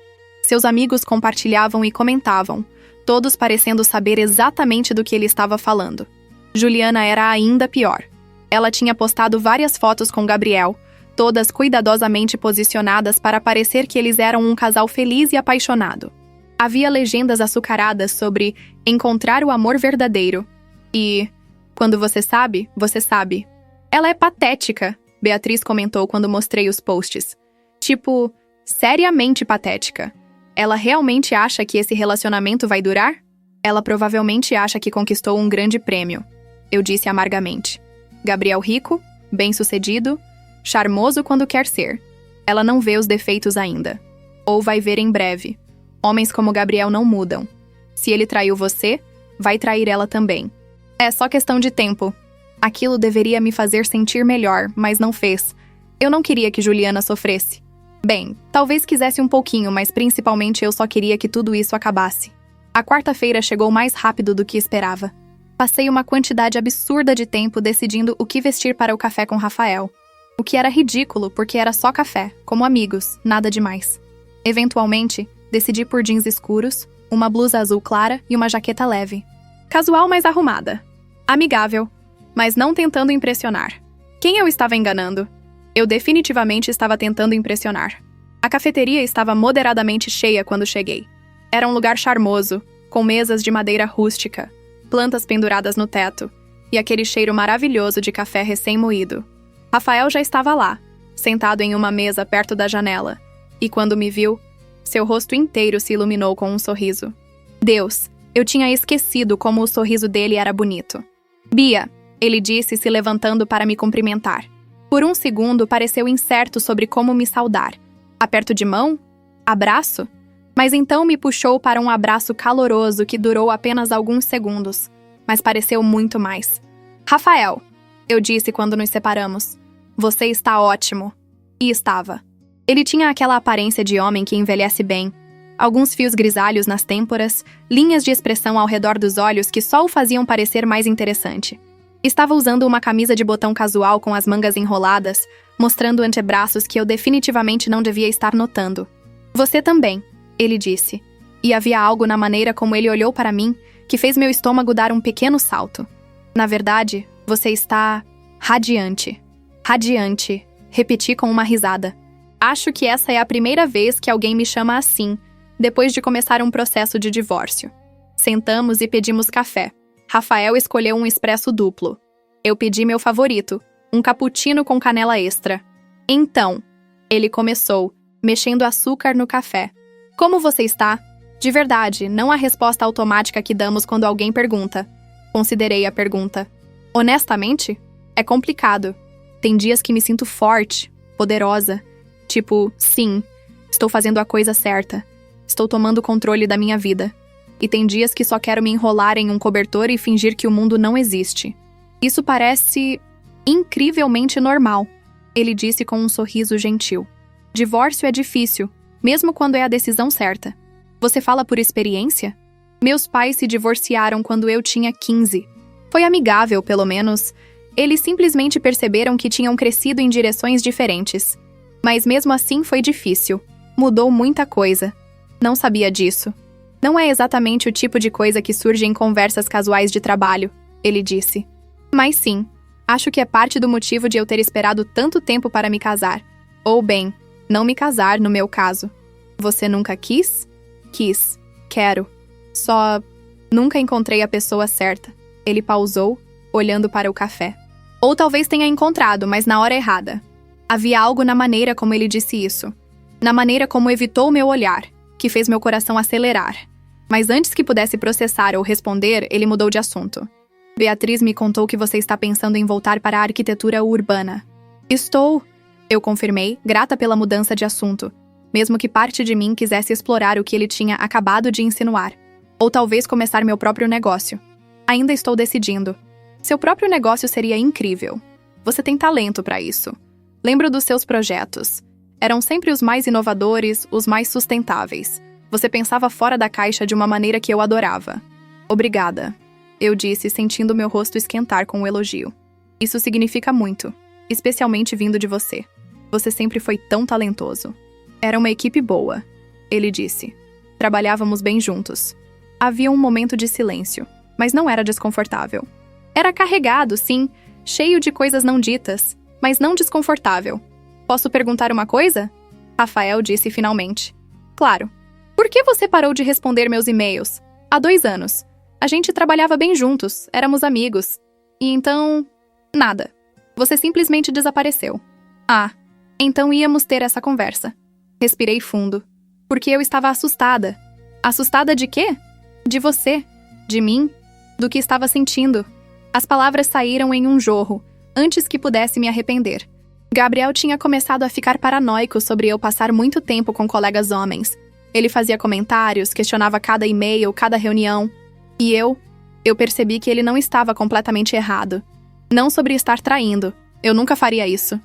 Seus amigos compartilhavam e comentavam, todos parecendo saber exatamente do que ele estava falando. Juliana era ainda pior. Ela tinha postado várias fotos com Gabriel, todas cuidadosamente posicionadas para parecer que eles eram um casal feliz e apaixonado. Havia legendas açucaradas sobre encontrar o amor verdadeiro e quando você sabe, você sabe. Ela é patética, Beatriz comentou quando mostrei os posts. Tipo, seriamente patética. Ela realmente acha que esse relacionamento vai durar? Ela provavelmente acha que conquistou um grande prêmio, eu disse amargamente. Gabriel rico, bem-sucedido, charmoso quando quer ser. Ela não vê os defeitos ainda. Ou vai ver em breve. Homens como Gabriel não mudam. Se ele traiu você, vai trair ela também. É só questão de tempo. Aquilo deveria me fazer sentir melhor, mas não fez. Eu não queria que Juliana sofresse. Bem, talvez quisesse um pouquinho, mas principalmente eu só queria que tudo isso acabasse. A quarta-feira chegou mais rápido do que esperava. Passei uma quantidade absurda de tempo decidindo o que vestir para o café com Rafael. O que era ridículo, porque era só café, como amigos, nada demais. Eventualmente, decidi por jeans escuros, uma blusa azul clara e uma jaqueta leve. Casual, mas arrumada. Amigável, mas não tentando impressionar. Quem eu estava enganando? Eu definitivamente estava tentando impressionar. A cafeteria estava moderadamente cheia quando cheguei. Era um lugar charmoso, com mesas de madeira rústica, plantas penduradas no teto e aquele cheiro maravilhoso de café recém-moído. Rafael já estava lá, sentado em uma mesa perto da janela, e quando me viu, seu rosto inteiro se iluminou com um sorriso. Deus, eu tinha esquecido como o sorriso dele era bonito. Bia, ele disse se levantando para me cumprimentar. Por um segundo pareceu incerto sobre como me saudar. Aperto de mão? Abraço? Mas então me puxou para um abraço caloroso que durou apenas alguns segundos, mas pareceu muito mais. Rafael, eu disse quando nos separamos. Você está ótimo. E estava. Ele tinha aquela aparência de homem que envelhece bem. Alguns fios grisalhos nas têmporas, linhas de expressão ao redor dos olhos que só o faziam parecer mais interessante. Estava usando uma camisa de botão casual com as mangas enroladas, mostrando antebraços que eu definitivamente não devia estar notando. Você também, ele disse. E havia algo na maneira como ele olhou para mim que fez meu estômago dar um pequeno salto. Na verdade, você está radiante. Radiante, repeti com uma risada. Acho que essa é a primeira vez que alguém me chama assim, depois de começar um processo de divórcio. Sentamos e pedimos café. Rafael escolheu um expresso duplo. Eu pedi meu favorito, um cappuccino com canela extra. Então, ele começou, mexendo açúcar no café. Como você está? De verdade, não a resposta automática que damos quando alguém pergunta. Considerei a pergunta. Honestamente, é complicado. Tem dias que me sinto forte, poderosa. Tipo, sim, estou fazendo a coisa certa. Estou tomando controle da minha vida. E tem dias que só quero me enrolar em um cobertor e fingir que o mundo não existe. Isso parece incrivelmente normal, ele disse com um sorriso gentil. Divórcio é difícil, mesmo quando é a decisão certa. Você fala por experiência? Meus pais se divorciaram quando eu tinha 15. Foi amigável, pelo menos. Eles simplesmente perceberam que tinham crescido em direções diferentes. Mas mesmo assim foi difícil. Mudou muita coisa. Não sabia disso. Não é exatamente o tipo de coisa que surge em conversas casuais de trabalho, ele disse. Mas sim, acho que é parte do motivo de eu ter esperado tanto tempo para me casar. Ou bem, não me casar no meu caso. Você nunca quis? Quis. Quero. Só nunca encontrei a pessoa certa. Ele pausou, olhando para o café. Ou talvez tenha encontrado, mas na hora errada. Havia algo na maneira como ele disse isso. Na maneira como evitou meu olhar, que fez meu coração acelerar. Mas antes que pudesse processar ou responder, ele mudou de assunto. Beatriz me contou que você está pensando em voltar para a arquitetura urbana. Estou, eu confirmei, grata pela mudança de assunto, mesmo que parte de mim quisesse explorar o que ele tinha acabado de insinuar. Ou talvez começar meu próprio negócio. Ainda estou decidindo. Seu próprio negócio seria incrível. Você tem talento para isso. Lembro dos seus projetos. Eram sempre os mais inovadores, os mais sustentáveis. Você pensava fora da caixa de uma maneira que eu adorava. Obrigada, eu disse, sentindo meu rosto esquentar com o elogio. Isso significa muito, especialmente vindo de você. Você sempre foi tão talentoso. Era uma equipe boa, ele disse. Trabalhávamos bem juntos. Havia um momento de silêncio, mas não era desconfortável. Era carregado, sim, cheio de coisas não ditas, mas não desconfortável. Posso perguntar uma coisa? Rafael disse finalmente. Claro. Por que você parou de responder meus e-mails? Há 2 anos. A gente trabalhava bem juntos, éramos amigos. E então... nada. Você simplesmente desapareceu. Ah, então íamos ter essa conversa. Respirei fundo. Porque eu estava assustada. Assustada de quê? De você. De mim. Do que estava sentindo. As palavras saíram em um jorro, antes que pudesse me arrepender. Gabriel tinha começado a ficar paranoico sobre eu passar muito tempo com colegas homens. Ele fazia comentários, questionava cada e-mail, cada reunião. E eu percebi que ele não estava completamente errado. Não sobre estar traindo, eu nunca faria isso.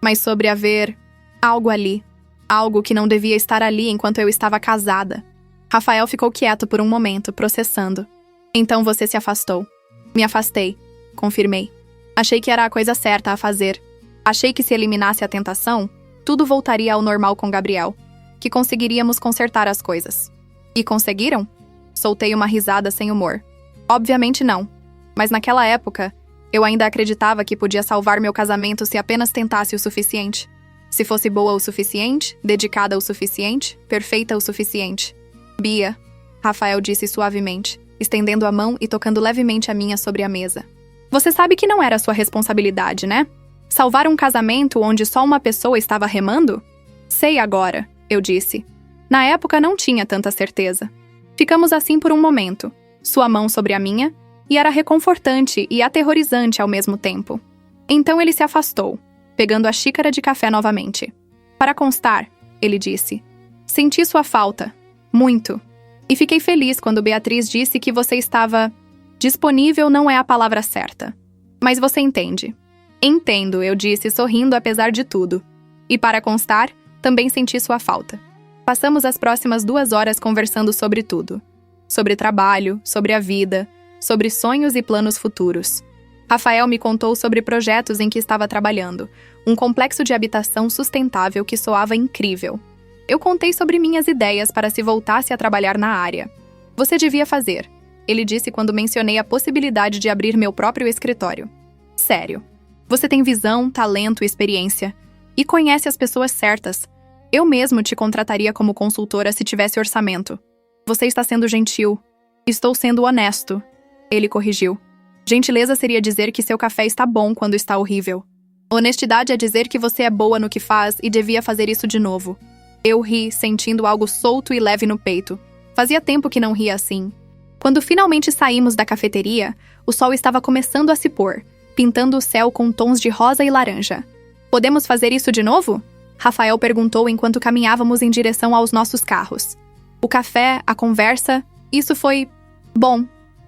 Mas sobre haver algo ali. Algo que não devia estar ali enquanto eu estava casada. Rafael ficou quieto por um momento, processando. Então você se afastou. Me afastei, confirmei. Achei que era a coisa certa a fazer. Achei que se eliminasse a tentação, tudo voltaria ao normal com Gabriel. Que conseguiríamos consertar as coisas. E conseguiram? Soltei uma risada sem humor. Obviamente não. Mas naquela época, eu ainda acreditava que podia salvar meu casamento se apenas tentasse o suficiente. Se fosse boa o suficiente, dedicada o suficiente, perfeita o suficiente. Bia, Rafael disse suavemente, estendendo a mão e tocando levemente a minha sobre a mesa. Você sabe que não era sua responsabilidade, né? Salvar um casamento onde só uma pessoa estava remando? Sei agora, eu disse. Na época não tinha tanta certeza. Ficamos assim por um momento, sua mão sobre a minha, e era reconfortante e aterrorizante ao mesmo tempo. Então ele se afastou, pegando a xícara de café novamente. Para constar, ele disse, senti sua falta. Muito. E fiquei feliz quando Beatriz disse que você estava... disponível não é a palavra certa. Mas você entende. Entendo, eu disse, sorrindo apesar de tudo. E para constar, também senti sua falta. Passamos as próximas 2 horas conversando sobre tudo. Sobre trabalho, sobre a vida, sobre sonhos e planos futuros. Rafael me contou sobre projetos em que estava trabalhando, um complexo de habitação sustentável que soava incrível. Eu contei sobre minhas ideias para se voltasse a trabalhar na área. Você devia fazer, ele disse quando mencionei a possibilidade de abrir meu próprio escritório. Sério. Você tem visão, talento e experiência. E conhece as pessoas certas. Eu mesmo te contrataria como consultora se tivesse orçamento. Você está sendo gentil. Estou sendo honesto. Ele corrigiu. Gentileza seria dizer que seu café está bom quando está horrível. Honestidade é dizer que você é boa no que faz e devia fazer isso de novo. Eu ri, sentindo algo solto e leve no peito. Fazia tempo que não ria assim. Quando finalmente saímos da cafeteria, o sol estava começando a se pôr, pintando o céu com tons de rosa e laranja. Podemos fazer isso de novo? Rafael perguntou enquanto caminhávamos em direção aos nossos carros. O café, a conversa, isso foi... bom.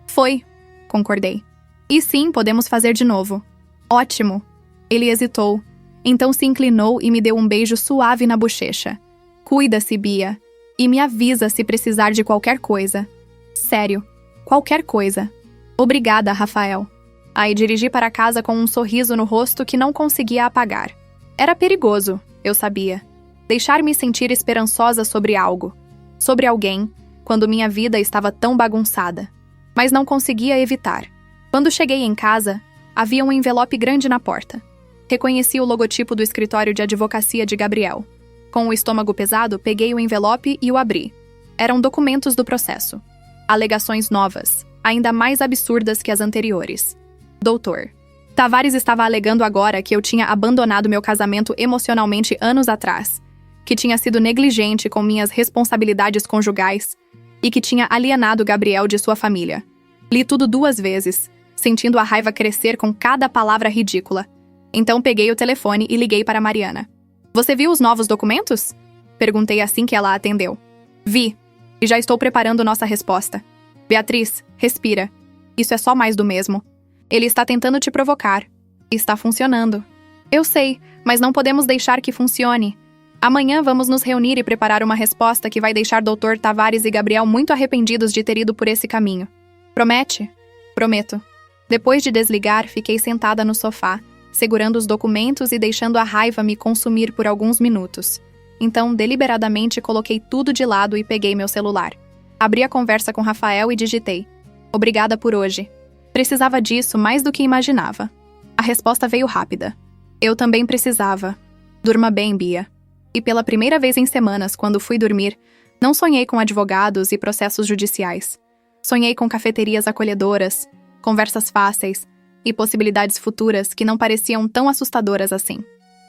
Foi, concordei. E sim, podemos fazer de novo. Ótimo. Ele hesitou. Então se inclinou e me deu um beijo suave na bochecha. Cuida-se, Bia. E me avisa se precisar de qualquer coisa. Sério. Qualquer coisa. Obrigada, Rafael. Aí dirigi para casa com um sorriso no rosto que não conseguia apagar. Era perigoso, eu sabia. Deixar-me sentir esperançosa sobre algo. Sobre alguém, quando minha vida estava tão bagunçada. Mas não conseguia evitar. Quando cheguei em casa, havia um envelope grande na porta. Reconheci o logotipo do escritório de advocacia de Gabriel. Com o estômago pesado, peguei o envelope e o abri. Eram documentos do processo. Alegações novas, ainda mais absurdas que as anteriores. Doutor. Tavares estava alegando agora que eu tinha abandonado meu casamento emocionalmente anos atrás, que tinha sido negligente com minhas responsabilidades conjugais e que tinha alienado Gabriel de sua família. Li tudo 2 vezes, sentindo a raiva crescer com cada palavra ridícula. Então peguei o telefone e liguei para Mariana. Você viu os novos documentos? Perguntei assim que ela atendeu. Vi. E já estou preparando nossa resposta. Beatriz, respira. Isso é só mais do mesmo. Ele está tentando te provocar. Está funcionando. Eu sei, mas não podemos deixar que funcione. Amanhã vamos nos reunir e preparar uma resposta que vai deixar Dr. Tavares e Gabriel muito arrependidos de ter ido por esse caminho. Promete? Prometo. Depois de desligar, fiquei sentada no sofá, segurando os documentos e deixando a raiva me consumir por alguns minutos. Então, deliberadamente, coloquei tudo de lado e peguei meu celular. Abri a conversa com Rafael e digitei: "Obrigada por hoje." Precisava disso mais do que imaginava. A resposta veio rápida: "Eu também precisava. Durma bem, Bia." E pela primeira vez em semanas, quando fui dormir, não sonhei com advogados e processos judiciais. Sonhei com cafeterias acolhedoras, conversas fáceis e possibilidades futuras que não pareciam tão assustadoras assim.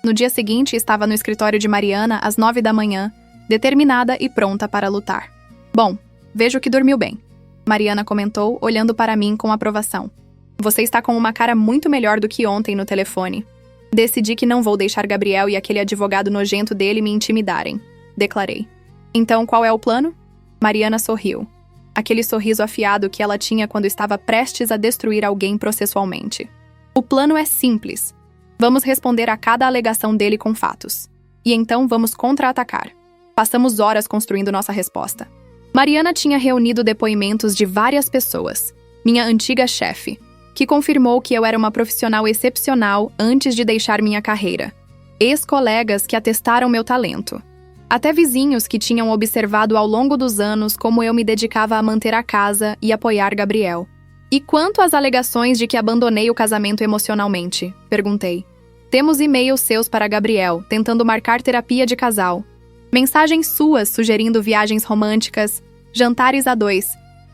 No dia seguinte, estava no escritório de Mariana às 9 da manhã, determinada e pronta para lutar. "Bom, vejo que dormiu bem", Mariana comentou, olhando para mim com aprovação. "Você está com uma cara muito melhor do que ontem no telefone." "Decidi que não vou deixar Gabriel e aquele advogado nojento dele me intimidarem", declarei. "Então, qual é o plano?" Mariana sorriu. Aquele sorriso afiado que ela tinha quando estava prestes a destruir alguém processualmente. "O plano é simples. Vamos responder a cada alegação dele com fatos. E então vamos contra-atacar." Passamos horas construindo nossa resposta. Mariana tinha reunido depoimentos de várias pessoas. Minha antiga chefe, que confirmou que eu era uma profissional excepcional antes de deixar minha carreira. Ex-colegas que atestaram meu talento. Até vizinhos que tinham observado ao longo dos anos como eu me dedicava a manter a casa e apoiar Gabriel. "E quanto às alegações de que abandonei o casamento emocionalmente?" perguntei. "Temos e-mails seus para Gabriel, tentando marcar terapia de casal. Mensagens suas sugerindo viagens românticas, jantares a dois,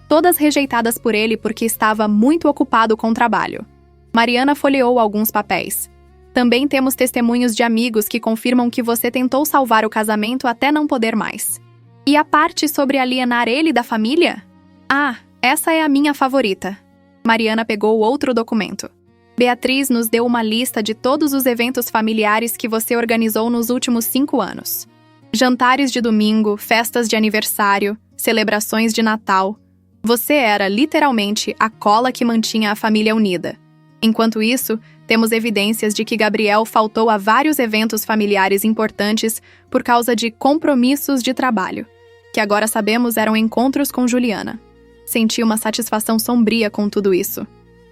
todas rejeitadas por ele porque estava muito ocupado com o trabalho." Mariana folheou alguns papéis. "Também temos testemunhos de amigos que confirmam que você tentou salvar o casamento até não poder mais." "E a parte sobre alienar ele da família?" "Ah, essa é a minha favorita." Mariana pegou outro documento. "Beatriz nos deu uma lista de todos os eventos familiares que você organizou nos últimos 5 anos. Jantares de domingo, festas de aniversário, celebrações de Natal. Você era, literalmente, a cola que mantinha a família unida. Enquanto isso, temos evidências de que Gabriel faltou a vários eventos familiares importantes por causa de compromissos de trabalho, que agora sabemos eram encontros com Juliana." Senti uma satisfação sombria com tudo isso.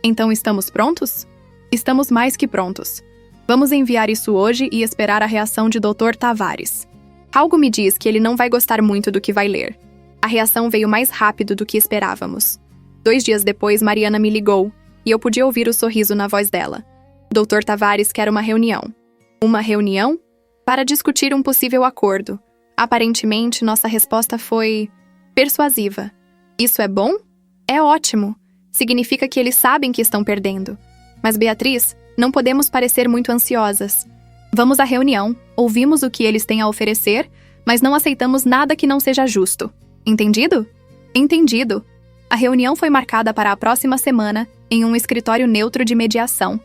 "Então estamos prontos?" "Estamos mais que prontos. Vamos enviar isso hoje e esperar a reação de Dr. Tavares. Algo me diz que ele não vai gostar muito do que vai ler." A reação veio mais rápido do que esperávamos. 2 dias depois, Mariana me ligou, e eu podia ouvir o sorriso na voz dela. Dr. Tavares quer uma reunião." "Uma reunião?" "Para discutir um possível acordo." Aparentemente, nossa resposta foi persuasiva. "Isso é bom?" "É ótimo. Significa que eles sabem que estão perdendo. Mas, Beatriz, não podemos parecer muito ansiosas. Vamos à reunião, ouvimos o que eles têm a oferecer, mas não aceitamos nada que não seja justo. Entendido?" "Entendido." A reunião foi marcada para a próxima semana, em um escritório neutro de mediação.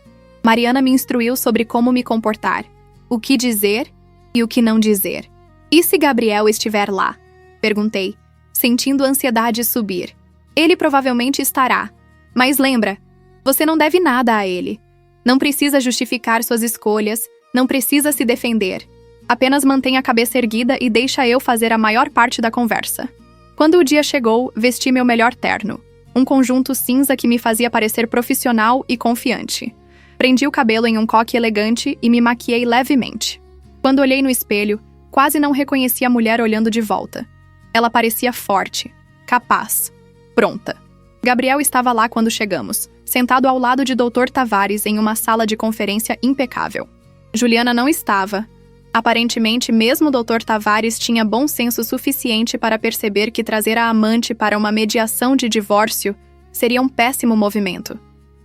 Mariana me instruiu sobre como me comportar, o que dizer e o que não dizer. "E se Gabriel estiver lá?" perguntei, sentindo a ansiedade subir. "Ele provavelmente estará. Mas lembra, você não deve nada a ele. Não precisa justificar suas escolhas, não precisa se defender. Apenas mantenha a cabeça erguida e deixa eu fazer a maior parte da conversa." Quando o dia chegou, vesti meu melhor terno. Um conjunto cinza que me fazia parecer profissional e confiante. Prendi o cabelo em um coque elegante e me maquiei levemente. Quando olhei no espelho, quase não reconheci a mulher olhando de volta. Ela parecia forte, capaz, pronta. Gabriel estava lá quando chegamos, sentado ao lado de Dr. Tavares em uma sala de conferência impecável. Juliana não estava. Aparentemente, mesmo Dr. Tavares tinha bom senso suficiente para perceber que trazer a amante para uma mediação de divórcio seria um péssimo movimento.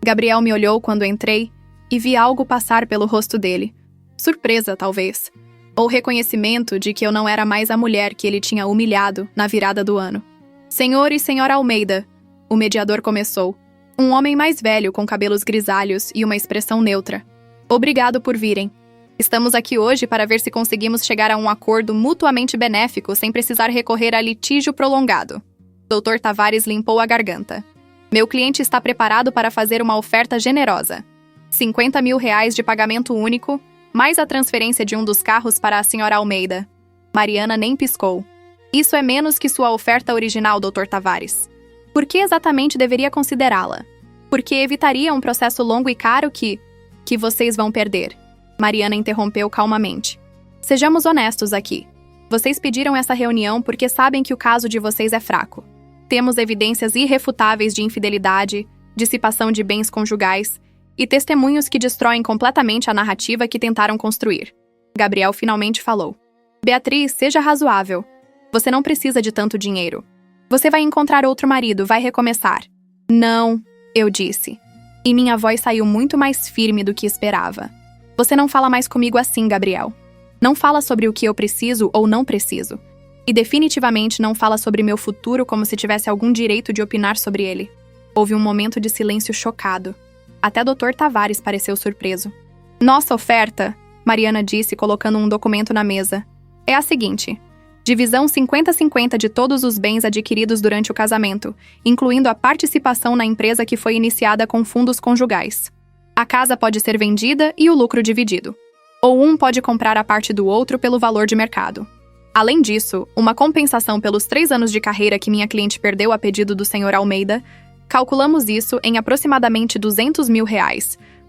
Gabriel me olhou quando entrei e vi algo passar pelo rosto dele. Surpresa, talvez. Ou reconhecimento de que eu não era mais a mulher que ele tinha humilhado na virada do ano. "Senhor e senhora Almeida", o mediador começou. Um homem mais velho com cabelos grisalhos e uma expressão neutra. "Obrigado por virem. Estamos aqui hoje para ver se conseguimos chegar a um acordo mutuamente benéfico sem precisar recorrer a litígio prolongado." Dr. Tavares limpou a garganta. "Meu cliente está preparado para fazer uma oferta generosa. R$50 mil de pagamento único, mais a transferência de um dos carros para a senhora Almeida." Mariana nem piscou. "Isso é menos que sua oferta original, Dr. Tavares." "Por que exatamente deveria considerá-la?" "Porque evitaria um processo longo e caro que vocês vão perder." Mariana interrompeu calmamente. "Sejamos honestos aqui. Vocês pediram essa reunião porque sabem que o caso de vocês é fraco. Temos evidências irrefutáveis de infidelidade, dissipação de bens conjugais e testemunhos que destroem completamente a narrativa que tentaram construir. Gabriel finalmente falou. Beatriz, seja razoável. Você não precisa de tanto dinheiro. Você vai encontrar outro marido, vai recomeçar. Não, eu disse. E minha voz saiu muito mais firme do que esperava. Você não fala mais comigo assim, Gabriel. Não fala sobre o que eu preciso ou não preciso. E definitivamente não fala sobre meu futuro como se tivesse algum direito de opinar sobre ele. Houve um momento de silêncio chocado. Até Dr. Tavares pareceu surpreso. Nossa oferta, Mariana disse colocando um documento na mesa, é a seguinte. Divisão 50-50 de todos os bens adquiridos durante o casamento, incluindo a participação na empresa que foi iniciada com fundos conjugais. A casa pode ser vendida e o lucro dividido. Ou um pode comprar a parte do outro pelo valor de mercado. Além disso, uma compensação pelos 3 anos de carreira que minha cliente perdeu a pedido do Sr. Almeida, calculamos isso em aproximadamente R$200 mil,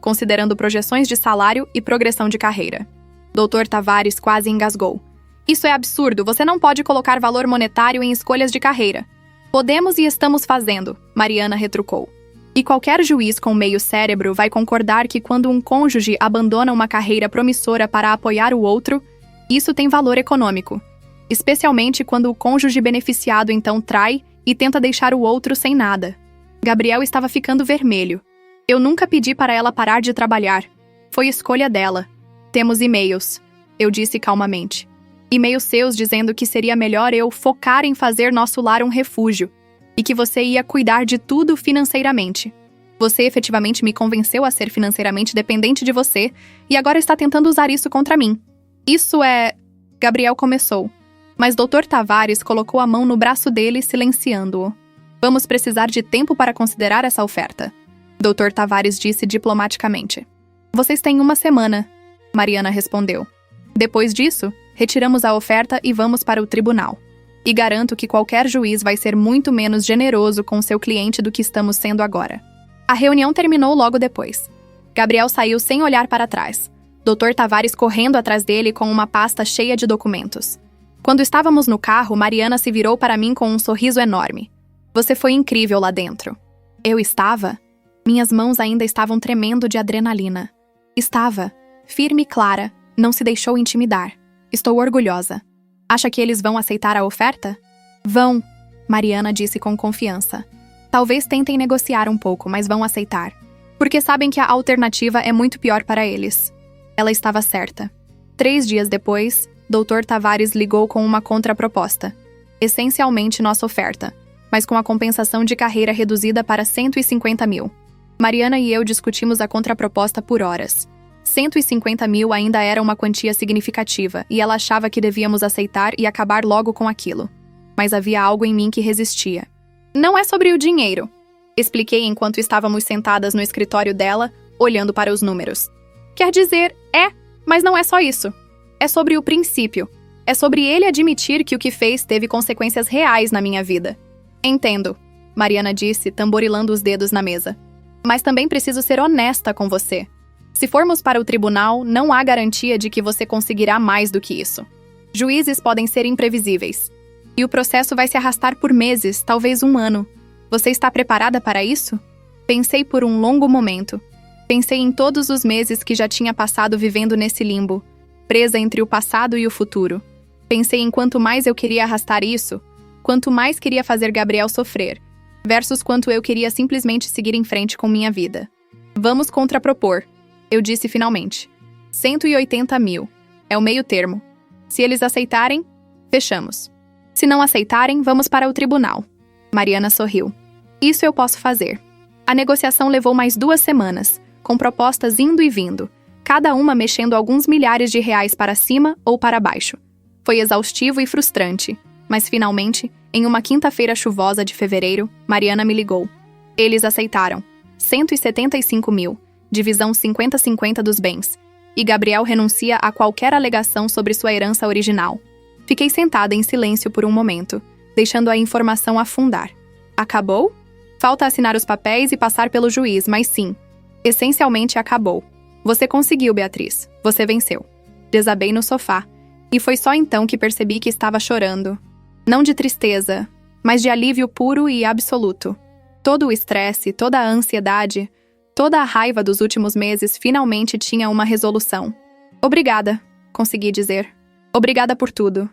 considerando projeções de salário e progressão de carreira. Dr. Tavares quase engasgou. Isso é absurdo, você não pode colocar valor monetário em escolhas de carreira. Podemos e estamos fazendo, Mariana retrucou. E qualquer juiz com meio cérebro vai concordar que quando um cônjuge abandona uma carreira promissora para apoiar o outro, isso tem valor econômico. Especialmente quando o cônjuge beneficiado então trai e tenta deixar o outro sem nada. Gabriel estava ficando vermelho. Eu nunca pedi para ela parar de trabalhar. Foi escolha dela. Temos e-mails, eu disse calmamente. E-mails seus dizendo que seria melhor eu focar em fazer nosso lar um refúgio e que você ia cuidar de tudo financeiramente. Você efetivamente me convenceu a ser financeiramente dependente de você e agora está tentando usar isso contra mim. Isso é... Gabriel começou, mas Dr. Tavares colocou a mão no braço dele, silenciando-o. Vamos precisar de tempo para considerar essa oferta, Dr. Tavares disse diplomaticamente. Vocês têm 1 semana, Mariana respondeu. Depois disso, retiramos a oferta e vamos para o tribunal. E garanto que qualquer juiz vai ser muito menos generoso com seu cliente do que estamos sendo agora. A reunião terminou logo depois. Gabriel saiu sem olhar para trás. Dr. Tavares correndo atrás dele com uma pasta cheia de documentos. Quando estávamos no carro, Mariana se virou para mim com um sorriso enorme. Você foi incrível lá dentro. Eu estava? Minhas mãos ainda estavam tremendo de adrenalina. Estava. Firme e clara. Não se deixou intimidar. Estou orgulhosa. Acha que eles vão aceitar a oferta? Vão, Mariana disse com confiança. Talvez tentem negociar um pouco, mas vão aceitar. Porque sabem que a alternativa é muito pior para eles. Ela estava certa. 3 dias depois, Dr. Tavares ligou com uma contraproposta. Essencialmente nossa oferta, mas com a compensação de carreira reduzida para 150 mil. Mariana e eu discutimos a contraproposta por horas. 150 mil ainda era uma quantia significativa e ela achava que devíamos aceitar e acabar logo com aquilo. Mas havia algo em mim que resistia. Não é sobre o dinheiro, expliquei enquanto estávamos sentadas no escritório dela, olhando para os números. Quer dizer, mas não é só isso. É sobre o princípio. É sobre ele admitir que o que fez teve consequências reais na minha vida. Entendo, Mariana disse, tamborilando os dedos na mesa. Mas também preciso ser honesta com você. Se formos para o tribunal, não há garantia de que você conseguirá mais do que isso. Juízes podem ser imprevisíveis. E o processo vai se arrastar por meses, talvez 1 ano. Você está preparada para isso? Pensei por um longo momento. Pensei em todos os meses que já tinha passado vivendo nesse limbo, presa entre o passado e o futuro. Pensei em quanto mais eu queria arrastar isso, quanto mais queria fazer Gabriel sofrer, versus quanto eu queria simplesmente seguir em frente com minha vida. Vamos contrapropor, eu disse finalmente. 180 mil. É o meio termo. Se eles aceitarem, fechamos. Se não aceitarem, vamos para o tribunal. Mariana sorriu. Isso eu posso fazer. A negociação levou mais 2 semanas, com propostas indo e vindo, cada uma mexendo alguns milhares de reais para cima ou para baixo. Foi exaustivo e frustrante, mas finalmente, em uma quinta-feira chuvosa de fevereiro, Mariana me ligou. Eles aceitaram. 175 mil, divisão 50-50 dos bens, e Gabriel renuncia a qualquer alegação sobre sua herança original. Fiquei sentada em silêncio por um momento, deixando a informação afundar. Acabou? Falta assinar os papéis e passar pelo juiz, mas sim. Essencialmente acabou. Você conseguiu, Beatriz. Você venceu. Desabei no sofá. E foi só então que percebi que estava chorando. Não de tristeza, mas de alívio puro e absoluto. Todo o estresse, toda a ansiedade, toda a raiva dos últimos meses finalmente tinha uma resolução. Obrigada, consegui dizer. Obrigada por tudo.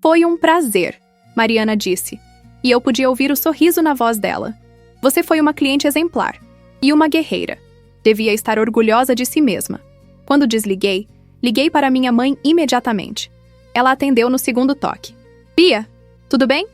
Foi um prazer, Mariana disse, e eu podia ouvir o sorriso na voz dela. Você foi uma cliente exemplar e uma guerreira. Devia estar orgulhosa de si mesma. Quando desliguei, liguei para minha mãe imediatamente. Ela atendeu no segundo toque. Bia, tudo bem?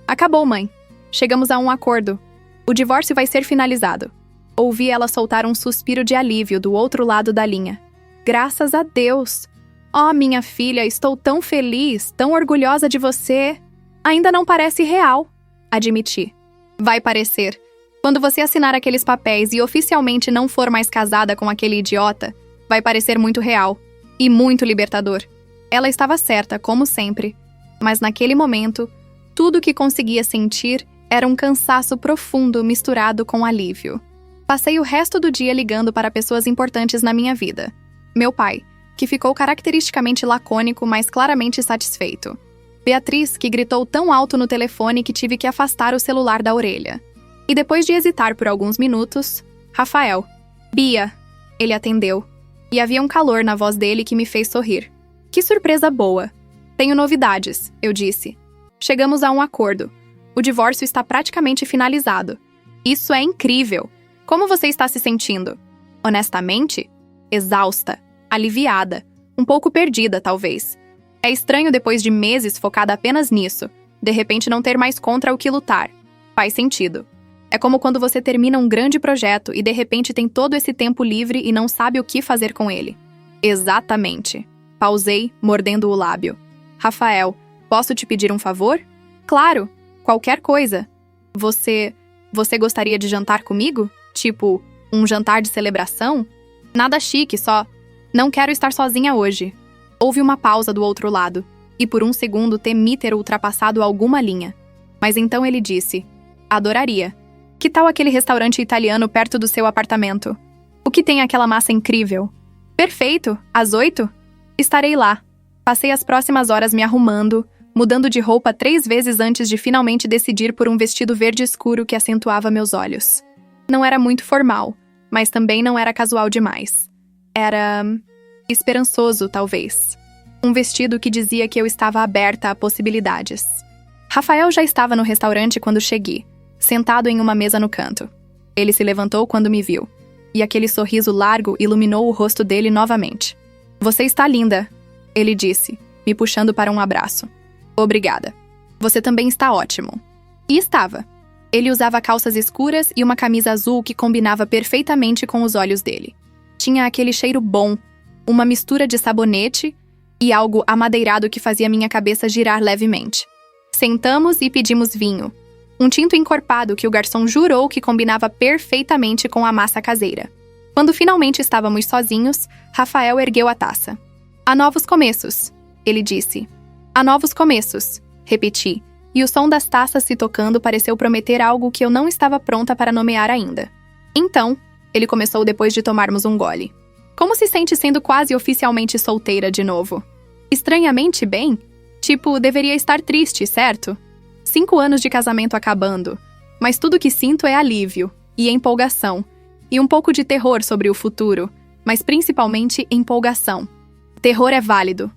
Acabou, mãe. Chegamos a um acordo. O divórcio vai ser finalizado. Ouvi ela soltar um suspiro de alívio do outro lado da linha. Graças a Deus! Oh, minha filha, estou tão feliz, tão orgulhosa de você. Ainda não parece real, admiti. Vai parecer. Quando você assinar aqueles papéis e oficialmente não for mais casada com aquele idiota, vai parecer muito real e muito libertador. Ela estava certa, como sempre, mas naquele momento, tudo o que conseguia sentir era um cansaço profundo misturado com alívio. Passei o resto do dia ligando para pessoas importantes na minha vida. Meu pai, que ficou caracteristicamente lacônico, mas claramente satisfeito. Beatriz, que gritou tão alto no telefone que tive que afastar o celular da orelha. E depois de hesitar por alguns minutos, Rafael. Bia, ele atendeu. E havia um calor na voz dele que me fez sorrir. Que surpresa boa. Tenho novidades, eu disse. Chegamos a um acordo. O divórcio está praticamente finalizado. Isso é incrível. Como você está se sentindo? Honestamente, exausta, aliviada, um pouco perdida, talvez. É estranho depois de meses focada apenas nisso, de repente não ter mais contra o que lutar. Faz sentido. É como quando você termina um grande projeto e de repente tem todo esse tempo livre e não sabe o que fazer com ele. Exatamente. Pausei, mordendo o lábio. Rafael, posso te pedir um favor? Claro, qualquer coisa. Você gostaria de jantar comigo? Tipo, um jantar de celebração? Nada chique, só. Não quero estar sozinha hoje. Houve uma pausa do outro lado, e por um segundo temi ter ultrapassado alguma linha. Mas então ele disse: adoraria. Que tal aquele restaurante italiano perto do seu apartamento? O que tem aquela massa incrível? Perfeito, às 8? Estarei lá. Passei as próximas horas me arrumando, mudando de roupa 3 vezes antes de finalmente decidir por um vestido verde escuro que acentuava meus olhos. Não era muito formal, mas também não era casual demais. Era esperançoso, talvez. Um vestido que dizia que eu estava aberta a possibilidades. Rafael já estava no restaurante quando cheguei, sentado em uma mesa no canto. Ele se levantou quando me viu, e aquele sorriso largo iluminou o rosto dele novamente. Você está linda, ele disse, me puxando para um abraço. Obrigada. Você também está ótimo. E estava. Ele usava calças escuras e uma camisa azul que combinava perfeitamente com os olhos dele. Tinha aquele cheiro bom, uma mistura de sabonete e algo amadeirado que fazia minha cabeça girar levemente. Sentamos e pedimos vinho. Um tinto encorpado que o garçom jurou que combinava perfeitamente com a massa caseira. Quando finalmente estávamos sozinhos, Rafael ergueu a taça. Há novos começos, ele disse. Há novos começos, repeti, e o som das taças se tocando pareceu prometer algo que eu não estava pronta para nomear ainda. Então, ele começou depois de tomarmos um gole. Como se sente sendo quase oficialmente solteira de novo? Estranhamente bem? Tipo, deveria estar triste, certo? 5 anos de casamento acabando, mas tudo que sinto é alívio e empolgação, e um pouco de terror sobre o futuro, mas principalmente empolgação. Terror é válido,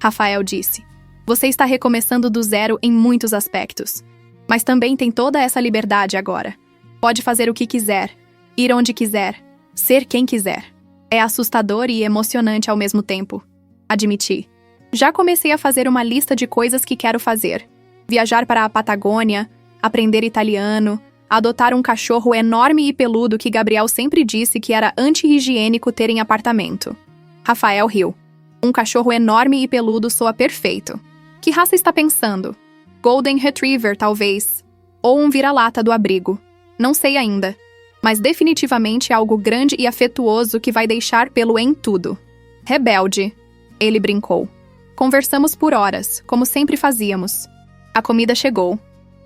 Rafael disse. Você está recomeçando do zero em muitos aspectos, mas também tem toda essa liberdade agora. Pode fazer o que quiser, ir onde quiser, ser quem quiser. É assustador e emocionante ao mesmo tempo, admiti. Já comecei a fazer uma lista de coisas que quero fazer. Viajar para a Patagônia, aprender italiano, adotar um cachorro enorme e peludo que Gabriel sempre disse que era anti-higiênico ter em apartamento. Rafael riu. Um cachorro enorme e peludo soa perfeito. Que raça está pensando? Golden Retriever, talvez. Ou um vira-lata do abrigo. Não sei ainda. Mas definitivamente algo grande e afetuoso que vai deixar pelo em tudo. Rebelde. Ele brincou. Conversamos por horas, como sempre fazíamos. A comida chegou.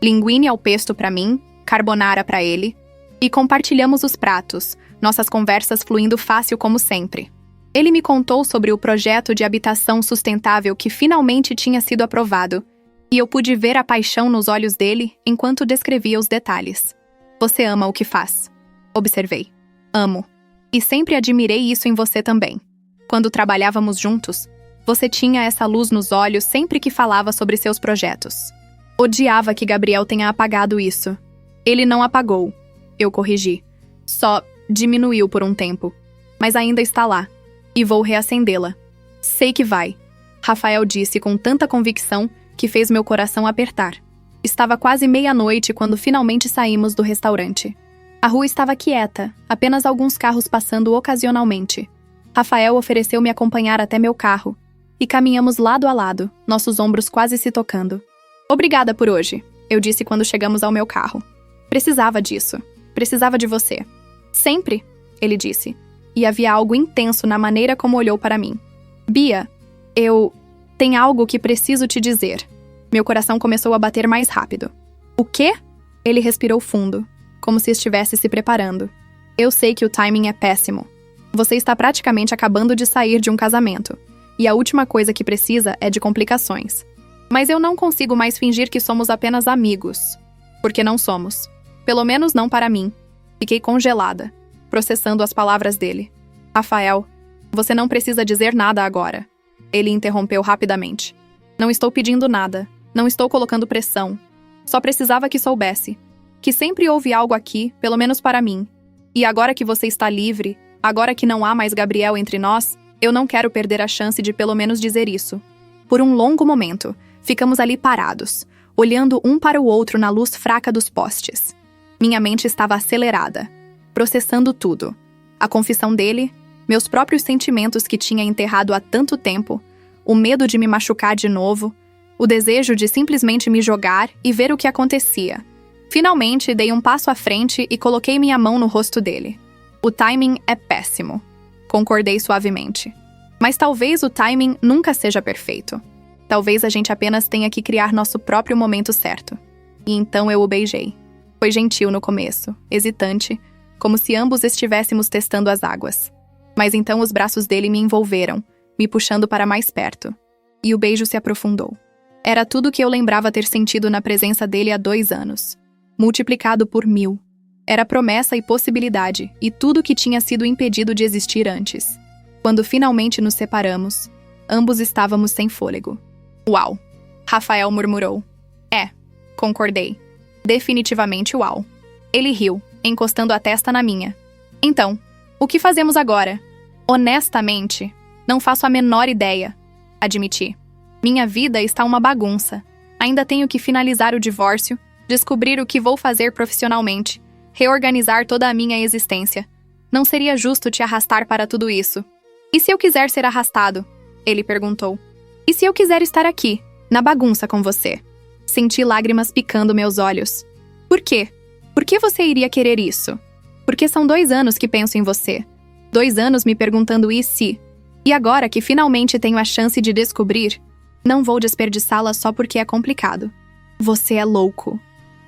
Linguine ao pesto para mim, carbonara para ele. E compartilhamos os pratos, nossas conversas fluindo fácil como sempre. Ele me contou sobre o projeto de habitação sustentável que finalmente tinha sido aprovado, E eu pude ver a paixão nos olhos dele enquanto descrevia os detalhes. Você ama o que faz. Observei. Amo. E sempre admirei isso em você também. Quando trabalhávamos juntos, você tinha essa luz nos olhos sempre que falava sobre seus projetos. Odiava que Gabriel tenha apagado isso. Ele não apagou. Eu corrigi. Só diminuiu por um tempo. Mas ainda está lá. E vou reacendê-la. Sei que vai. Rafael disse com tanta convicção que fez meu coração apertar. Estava quase meia-noite quando finalmente saímos do restaurante. A rua estava quieta, apenas alguns carros passando ocasionalmente. Rafael ofereceu me acompanhar até meu carro, e caminhamos lado a lado, nossos ombros quase se tocando. Obrigada por hoje, eu disse quando chegamos ao meu carro. Precisava disso. Precisava de você. Sempre, ele disse. E havia algo intenso na maneira como olhou para mim. Bia, tem algo que preciso te dizer. Meu coração começou a bater mais rápido. O quê? Ele respirou fundo, como se estivesse se preparando. Eu sei que o timing é péssimo. Você está praticamente acabando de sair de um casamento. E a última coisa que precisa é de complicações. Mas eu não consigo mais fingir que somos apenas amigos. Porque não somos. Pelo menos não para mim. Fiquei congelada, processando as palavras dele. Rafael, você não precisa dizer nada agora. Ele interrompeu rapidamente. Não estou pedindo nada. Não estou colocando pressão. Só precisava que soubesse. Que sempre houve algo aqui, pelo menos para mim. E agora que você está livre, agora que não há mais Gabriel entre nós, eu não quero perder a chance de pelo menos dizer isso. Por um longo momento, ficamos ali parados, olhando um para o outro na luz fraca dos postes. Minha mente estava acelerada, processando tudo. A confissão dele, meus próprios sentimentos que tinha enterrado há tanto tempo, o medo de me machucar de novo, o desejo de simplesmente me jogar e ver o que acontecia. Finalmente, dei um passo à frente e coloquei minha mão no rosto dele. O timing é péssimo. Concordei suavemente. Mas talvez o timing nunca seja perfeito. Talvez a gente apenas tenha que criar nosso próprio momento certo. E então eu o beijei. Foi gentil no começo, hesitante, como se ambos estivéssemos testando as águas. Mas então os braços dele me envolveram, me puxando para mais perto. E o beijo se aprofundou. Era tudo que eu lembrava ter sentido na presença dele há 2 anos. Multiplicado por 1000. Era promessa e possibilidade, e tudo que tinha sido impedido de existir antes. Quando finalmente nos separamos, ambos estávamos sem fôlego. Uau! Rafael murmurou. Concordei. Definitivamente uau. Ele riu, encostando a testa na minha. Então, o que fazemos agora? Honestamente, não faço a menor ideia. Admiti. Minha vida está uma bagunça. Ainda tenho que finalizar o divórcio, descobrir o que vou fazer profissionalmente, reorganizar toda a minha existência. Não seria justo te arrastar para tudo isso. E se eu quiser ser arrastado? Ele perguntou. E se eu quiser estar aqui, na bagunça com você? Senti lágrimas picando meus olhos. Por quê? Por que você iria querer isso? Porque são 2 anos que penso em você. 2 anos me perguntando e se. E agora que finalmente tenho a chance de descobrir, não vou desperdiçá-la só porque é complicado. Você é louco,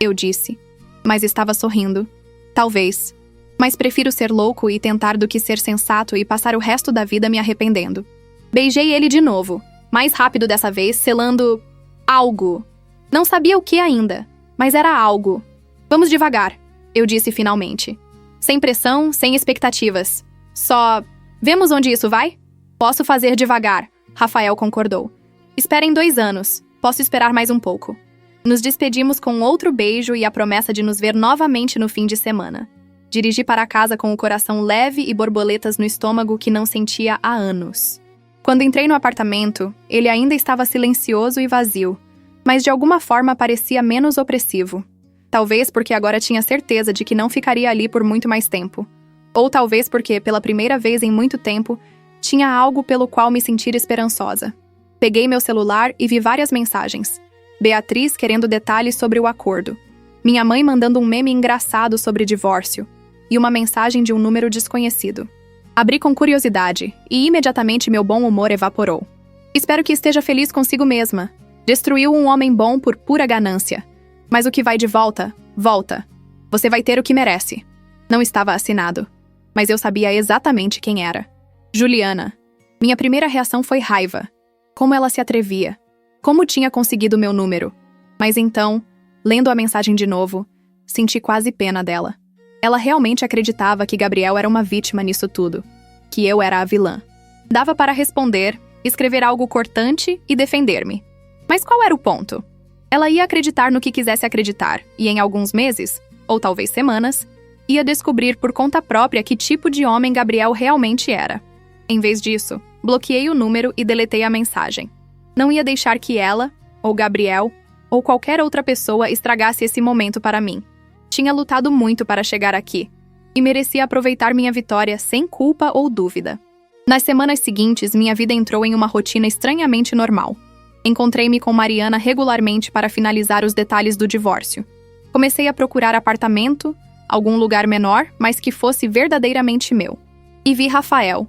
eu disse. Mas estava sorrindo. Talvez. Mas prefiro ser louco e tentar do que ser sensato e passar o resto da vida me arrependendo. Beijei ele de novo, mais rápido dessa vez, selando algo. Não sabia o que ainda, mas era algo. Vamos devagar, eu disse finalmente. Sem pressão, sem expectativas. Só... Vemos onde isso vai? Posso fazer devagar, Rafael concordou. Esperem 2 anos, posso esperar mais um pouco. Nos despedimos com outro beijo e a promessa de nos ver novamente no fim de semana. Dirigi para casa com o coração leve e borboletas no estômago que não sentia há anos. Quando entrei no apartamento, ele ainda estava silencioso e vazio, mas de alguma forma parecia menos opressivo. Talvez porque agora tinha certeza de que não ficaria ali por muito mais tempo. Ou talvez porque, pela primeira vez em muito tempo, tinha algo pelo qual me sentir esperançosa. Peguei meu celular e vi várias mensagens. Beatriz querendo detalhes sobre o acordo. Minha mãe mandando um meme engraçado sobre divórcio. E uma mensagem de um número desconhecido. Abri com curiosidade, e imediatamente meu bom humor evaporou. Espero que esteja feliz consigo mesma. Destruiu um homem bom por pura ganância. Mas o que vai de volta, volta. Você vai ter o que merece. Não estava assinado. Mas eu sabia exatamente quem era. Juliana. Minha primeira reação foi raiva. Como ela se atrevia. Como tinha conseguido meu número? Mas então, lendo a mensagem de novo, senti quase pena dela. Ela realmente acreditava que Gabriel era uma vítima nisso tudo, que eu era a vilã. Dava para responder, escrever algo cortante e defender-me. Mas qual era o ponto? Ela ia acreditar no que quisesse acreditar, e em alguns meses, ou talvez semanas, ia descobrir por conta própria que tipo de homem Gabriel realmente era. Em vez disso, bloqueei o número e deletei a mensagem. Não ia deixar que ela, ou Gabriel, ou qualquer outra pessoa estragasse esse momento para mim. Tinha lutado muito para chegar aqui, e merecia aproveitar minha vitória sem culpa ou dúvida. Nas semanas seguintes, minha vida entrou em uma rotina estranhamente normal. Encontrei-me com Mariana regularmente para finalizar os detalhes do divórcio. Comecei a procurar apartamento, algum lugar menor, mas que fosse verdadeiramente meu. E vi Rafael.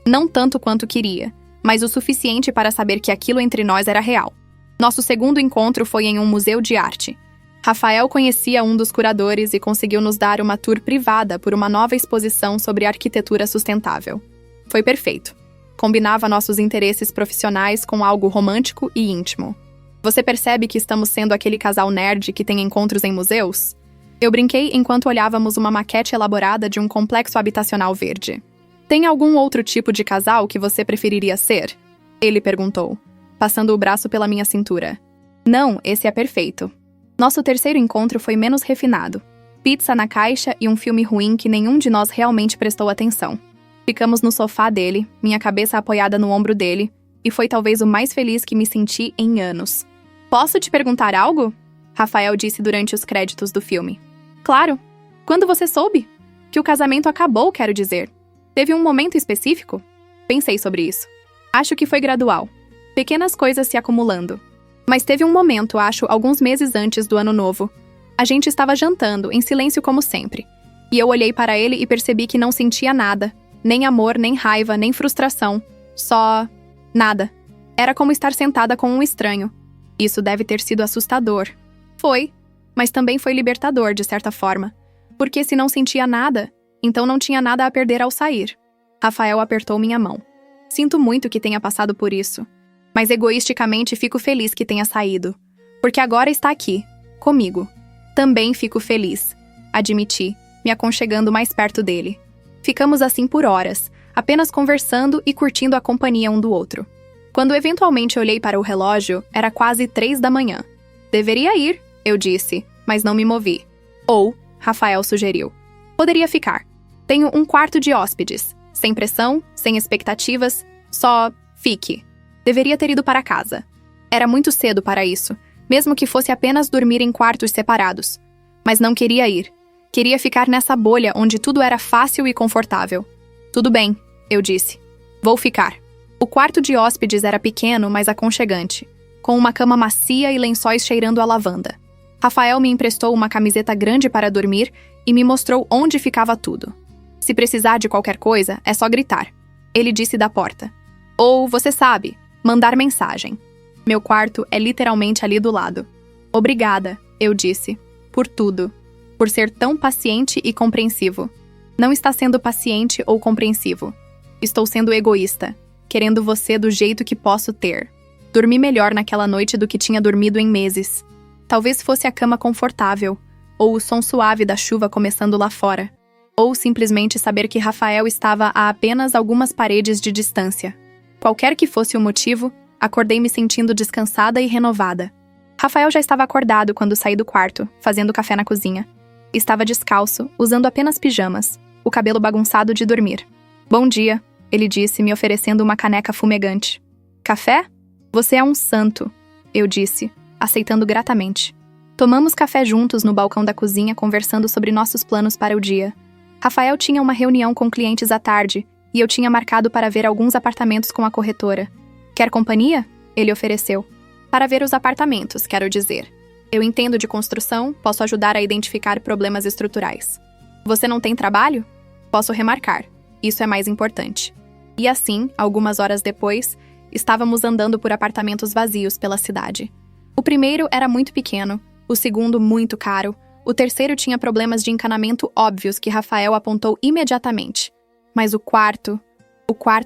Não tanto quanto queria, mas o suficiente para saber que aquilo entre nós era real. Nosso segundo encontro foi em um museu de arte. Rafael conhecia um dos curadores e conseguiu nos dar uma tour privada por uma nova exposição sobre arquitetura sustentável. Foi perfeito. Combinava nossos interesses profissionais com algo romântico e íntimo. Você percebe que estamos sendo aquele casal nerd que tem encontros em museus? Eu brinquei enquanto olhávamos uma maquete elaborada de um complexo habitacional verde. Tem algum outro tipo de casal que você preferiria ser? Ele perguntou, passando o braço pela minha cintura. Não, esse é perfeito. Nosso terceiro encontro foi menos refinado. Pizza na caixa e um filme ruim que nenhum de nós realmente prestou atenção. Ficamos no sofá dele, minha cabeça apoiada no ombro dele, e foi talvez o mais feliz que me senti em anos. Posso te perguntar algo? Rafael disse durante os créditos do filme. Claro. Quando você soube? Que o casamento acabou, quero dizer. Teve um momento específico? Pensei sobre isso. Acho que foi gradual. Pequenas coisas se acumulando. Mas teve um momento, acho, alguns meses antes do ano novo. A gente estava jantando, em silêncio como sempre. E eu olhei para ele e percebi que não sentia nada. Nem amor, nem raiva, nem frustração. Só... nada. Era como estar sentada com um estranho. Isso deve ter sido assustador. Foi. Mas também foi libertador, de certa forma. Porque se não sentia nada, então não tinha nada a perder ao sair. Rafael apertou minha mão. Sinto muito que tenha passado por isso. Mas egoisticamente fico feliz que tenha saído. Porque agora está aqui, comigo. Também fico feliz, admiti, me aconchegando mais perto dele. Ficamos assim por horas, apenas conversando e curtindo a companhia um do outro. Quando eventualmente olhei para o relógio, era quase 3 da manhã. Deveria ir, eu disse, mas não me movi. Ou, Rafael sugeriu, poderia ficar. Tenho um quarto de hóspedes, sem pressão, sem expectativas, só fique. Deveria ter ido para casa. Era muito cedo para isso, mesmo que fosse apenas dormir em quartos separados. Mas não queria ir. Queria ficar nessa bolha onde tudo era fácil e confortável. Tudo bem, eu disse. Vou ficar. O quarto de hóspedes era pequeno, mas aconchegante, com uma cama macia e lençóis cheirando a lavanda. Rafael me emprestou uma camiseta grande para dormir e me mostrou onde ficava tudo. Se precisar de qualquer coisa, é só gritar. Ele disse da porta. Ou, você sabe, mandar mensagem. Meu quarto é literalmente ali do lado. Obrigada, eu disse, por tudo. Por ser tão paciente e compreensivo. Não está sendo paciente ou compreensivo. Estou sendo egoísta, querendo você do jeito que posso ter. Dormi melhor naquela noite do que tinha dormido em meses. Talvez fosse a cama confortável, ou o som suave da chuva começando lá fora, ou simplesmente saber que Rafael estava a apenas algumas paredes de distância. Qualquer que fosse o motivo, acordei me sentindo descansada e renovada. Rafael já estava acordado quando saí do quarto, fazendo café na cozinha. Estava descalço, usando apenas pijamas, o cabelo bagunçado de dormir. Bom dia, ele disse, me oferecendo uma caneca fumegante. Café? Você é um santo, eu disse, aceitando gratamente. Tomamos café juntos no balcão da cozinha, conversando sobre nossos planos para o dia. Rafael tinha uma reunião com clientes à tarde, e eu tinha marcado para ver alguns apartamentos com a corretora. Quer companhia? Ele ofereceu. Para ver os apartamentos, quero dizer. Eu entendo de construção, posso ajudar a identificar problemas estruturais. Você não tem trabalho? Posso remarcar. Isso é mais importante. E assim, algumas horas depois, estávamos andando por apartamentos vazios pela cidade. O primeiro era muito pequeno, o segundo muito caro, o terceiro tinha problemas de encanamento óbvios que Rafael apontou imediatamente. Mas o quarto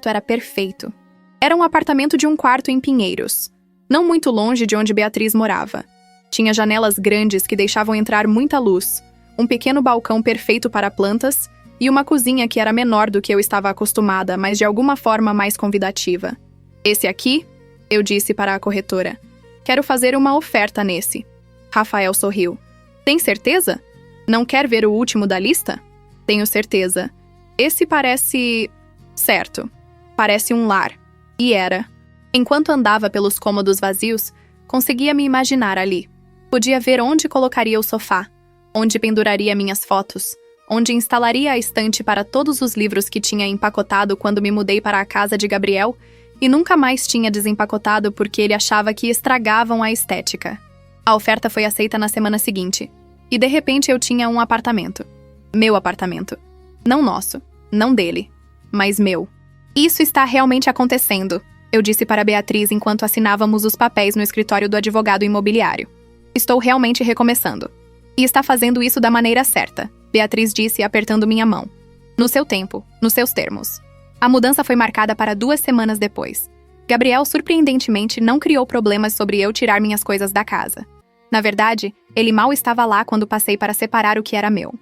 era perfeito. Era um apartamento de um quarto em Pinheiros. não muito longe de onde Beatriz morava. Tinha janelas grandes que deixavam entrar muita luz, um pequeno balcão perfeito para plantas e uma cozinha que era menor do que eu estava acostumada, mas de alguma forma mais convidativa. Esse aqui? Eu disse para a corretora. Quero fazer uma oferta nesse. Rafael sorriu. Tem certeza? Não quer ver o último da lista? Tenho certeza. Esse parece... certo. Parece um lar. E era. Enquanto andava pelos cômodos vazios, conseguia me imaginar ali. Podia ver onde colocaria o sofá, onde penduraria minhas fotos, onde instalaria a estante para todos os livros que tinha empacotado quando me mudei para a casa de Gabriel e nunca mais tinha desempacotado porque ele achava que estragavam a estética. A oferta foi aceita na semana seguinte, e de repente eu tinha um apartamento. Meu apartamento. Não nosso, não dele, mas meu. Isso está realmente acontecendo, eu disse para Beatriz enquanto assinávamos os papéis no escritório do advogado imobiliário. Estou realmente recomeçando. E está fazendo isso da maneira certa, Beatriz disse apertando minha mão. No seu tempo, nos seus termos. A mudança foi marcada para 2 semanas depois. Gabriel, surpreendentemente, não criou problemas sobre eu tirar minhas coisas da casa. Na verdade, ele mal estava lá quando passei para separar o que era meu.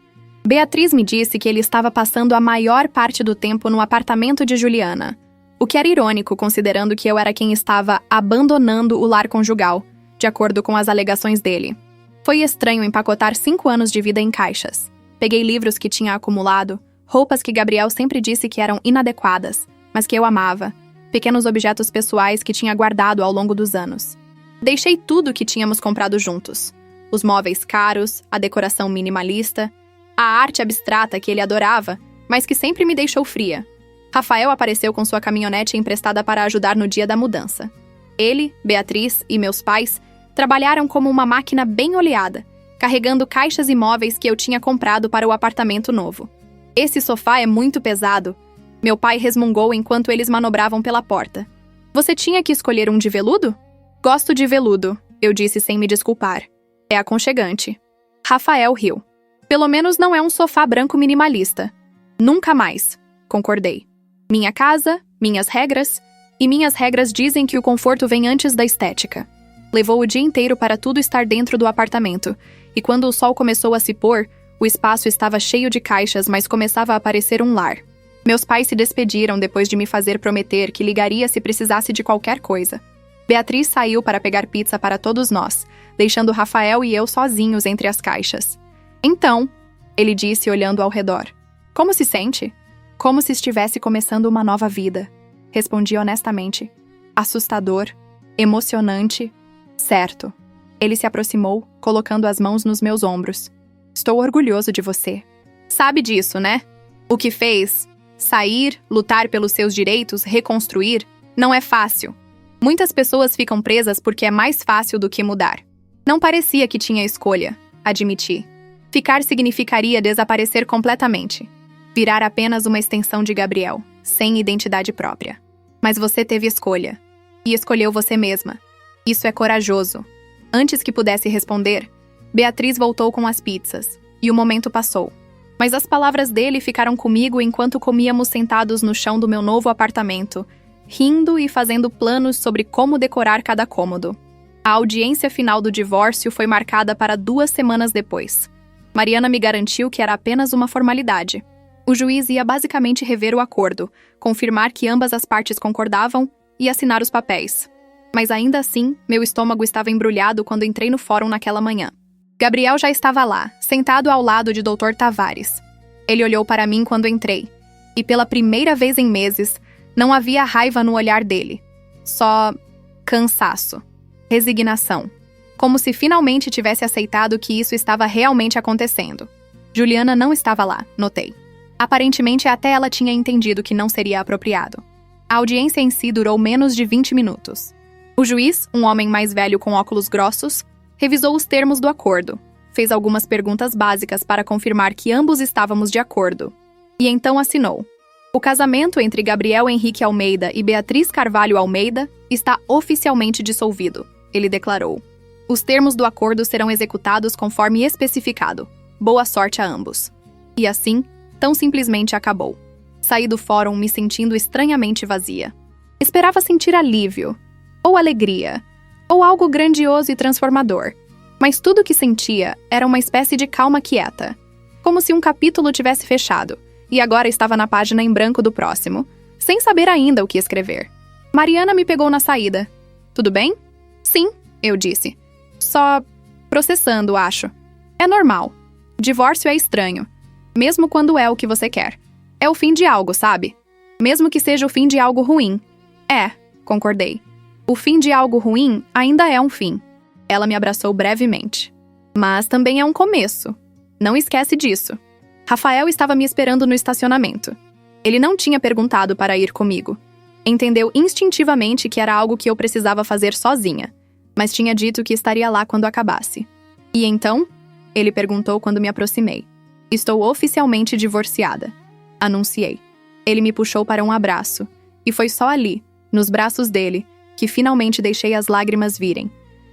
Beatriz me disse que ele estava passando a maior parte do tempo no apartamento de Juliana, o que era irônico considerando que eu era quem estava abandonando o lar conjugal, de acordo com as alegações dele. Foi estranho empacotar 5 anos de vida em caixas. Peguei livros que tinha acumulado, roupas que Gabriel sempre disse que eram inadequadas, mas que eu amava, pequenos objetos pessoais que tinha guardado ao longo dos anos. Deixei tudo que tínhamos comprado juntos. Os móveis caros, a decoração minimalista, a arte abstrata que ele adorava, mas que sempre me deixou fria. Rafael apareceu com sua caminhonete emprestada para ajudar no dia da mudança. Ele, Beatriz e meus pais trabalharam como uma máquina bem oleada, carregando caixas e móveis que eu tinha comprado para o apartamento novo. Esse sofá é muito pesado, meu pai resmungou enquanto eles manobravam pela porta. Você tinha que escolher um de veludo? Gosto de veludo, eu disse sem me desculpar. É aconchegante. Rafael riu. Pelo menos não é um sofá branco minimalista. Nunca mais, concordei. Minha casa, minhas regras, e minhas regras dizem que o conforto vem antes da estética. Levou o dia inteiro para tudo estar dentro do apartamento, e quando o sol começou a se pôr, o espaço estava cheio de caixas, mas começava a parecer um lar. Meus pais se despediram depois de me fazer prometer que ligaria se precisasse de qualquer coisa. Beatriz saiu para pegar pizza para todos nós, deixando Rafael e eu sozinhos entre as caixas. Então, ele disse olhando ao redor. Como se sente? Como se estivesse começando uma nova vida. Respondi honestamente. Assustador, emocionante, certo. Ele se aproximou, colocando as mãos nos meus ombros. Estou orgulhoso de você. Sabe disso, né? O que fez, sair, lutar pelos seus direitos, reconstruir, não é fácil. Muitas pessoas ficam presas porque é mais fácil do que mudar. Não parecia que tinha escolha, admiti. Ficar significaria desaparecer completamente. Virar apenas uma extensão de Gabriel, sem identidade própria. Mas você teve escolha. E escolheu você mesma. Isso é corajoso. Antes que pudesse responder, Beatriz voltou com as pizzas, e o momento passou. Mas as palavras dele ficaram comigo enquanto comíamos sentados no chão do meu novo apartamento, rindo e fazendo planos sobre como decorar cada cômodo. A audiência final do divórcio foi marcada para 2 semanas depois. Mariana me garantiu que era apenas uma formalidade. O juiz ia basicamente rever o acordo, confirmar que ambas as partes concordavam e assinar os papéis. Mas ainda assim, meu estômago estava embrulhado quando entrei no fórum naquela manhã. Gabriel já estava lá, sentado ao lado de Dr. Tavares. Ele olhou para mim quando entrei, e pela primeira vez em meses, não havia raiva no olhar dele. Só cansaço, resignação. Como se finalmente tivesse aceitado que isso estava realmente acontecendo. Juliana não estava lá, notei. Aparentemente até ela tinha entendido que não seria apropriado. A audiência em si durou menos de 20 minutos. O juiz, um homem mais velho com óculos grossos, revisou os termos do acordo, fez algumas perguntas básicas para confirmar que ambos estávamos de acordo, e então assinou. O casamento entre Gabriel Henrique Almeida e Beatriz Carvalho Almeida está oficialmente dissolvido, ele declarou. Os termos do acordo serão executados conforme especificado. Boa sorte a ambos. E assim, tão simplesmente acabou. Saí do fórum me sentindo estranhamente vazia. Esperava sentir alívio, ou alegria, ou algo grandioso e transformador. Mas tudo o que sentia era uma espécie de calma quieta, como se um capítulo tivesse fechado, e agora estava na página em branco do próximo, sem saber ainda o que escrever. Mariana me pegou na saída. Tudo bem? Sim, eu disse. Só processando, acho. É normal. Divórcio é estranho, mesmo quando é o que você quer. É o fim de algo, sabe? Mesmo que seja o fim de algo ruim. É, concordei. O fim de algo ruim ainda é um fim. Ela me abraçou brevemente. Mas também é um começo. Não esquece disso. Rafael estava me esperando no estacionamento. Ele não tinha perguntado para ir comigo. Entendeu instintivamente que era algo que eu precisava fazer sozinha, mas tinha dito que estaria lá quando acabasse. E então? Ele perguntou quando me aproximei. Estou oficialmente divorciada. Anunciei. Ele me puxou para um abraço, e foi só ali, nos braços dele, que finalmente deixei as lágrimas virem.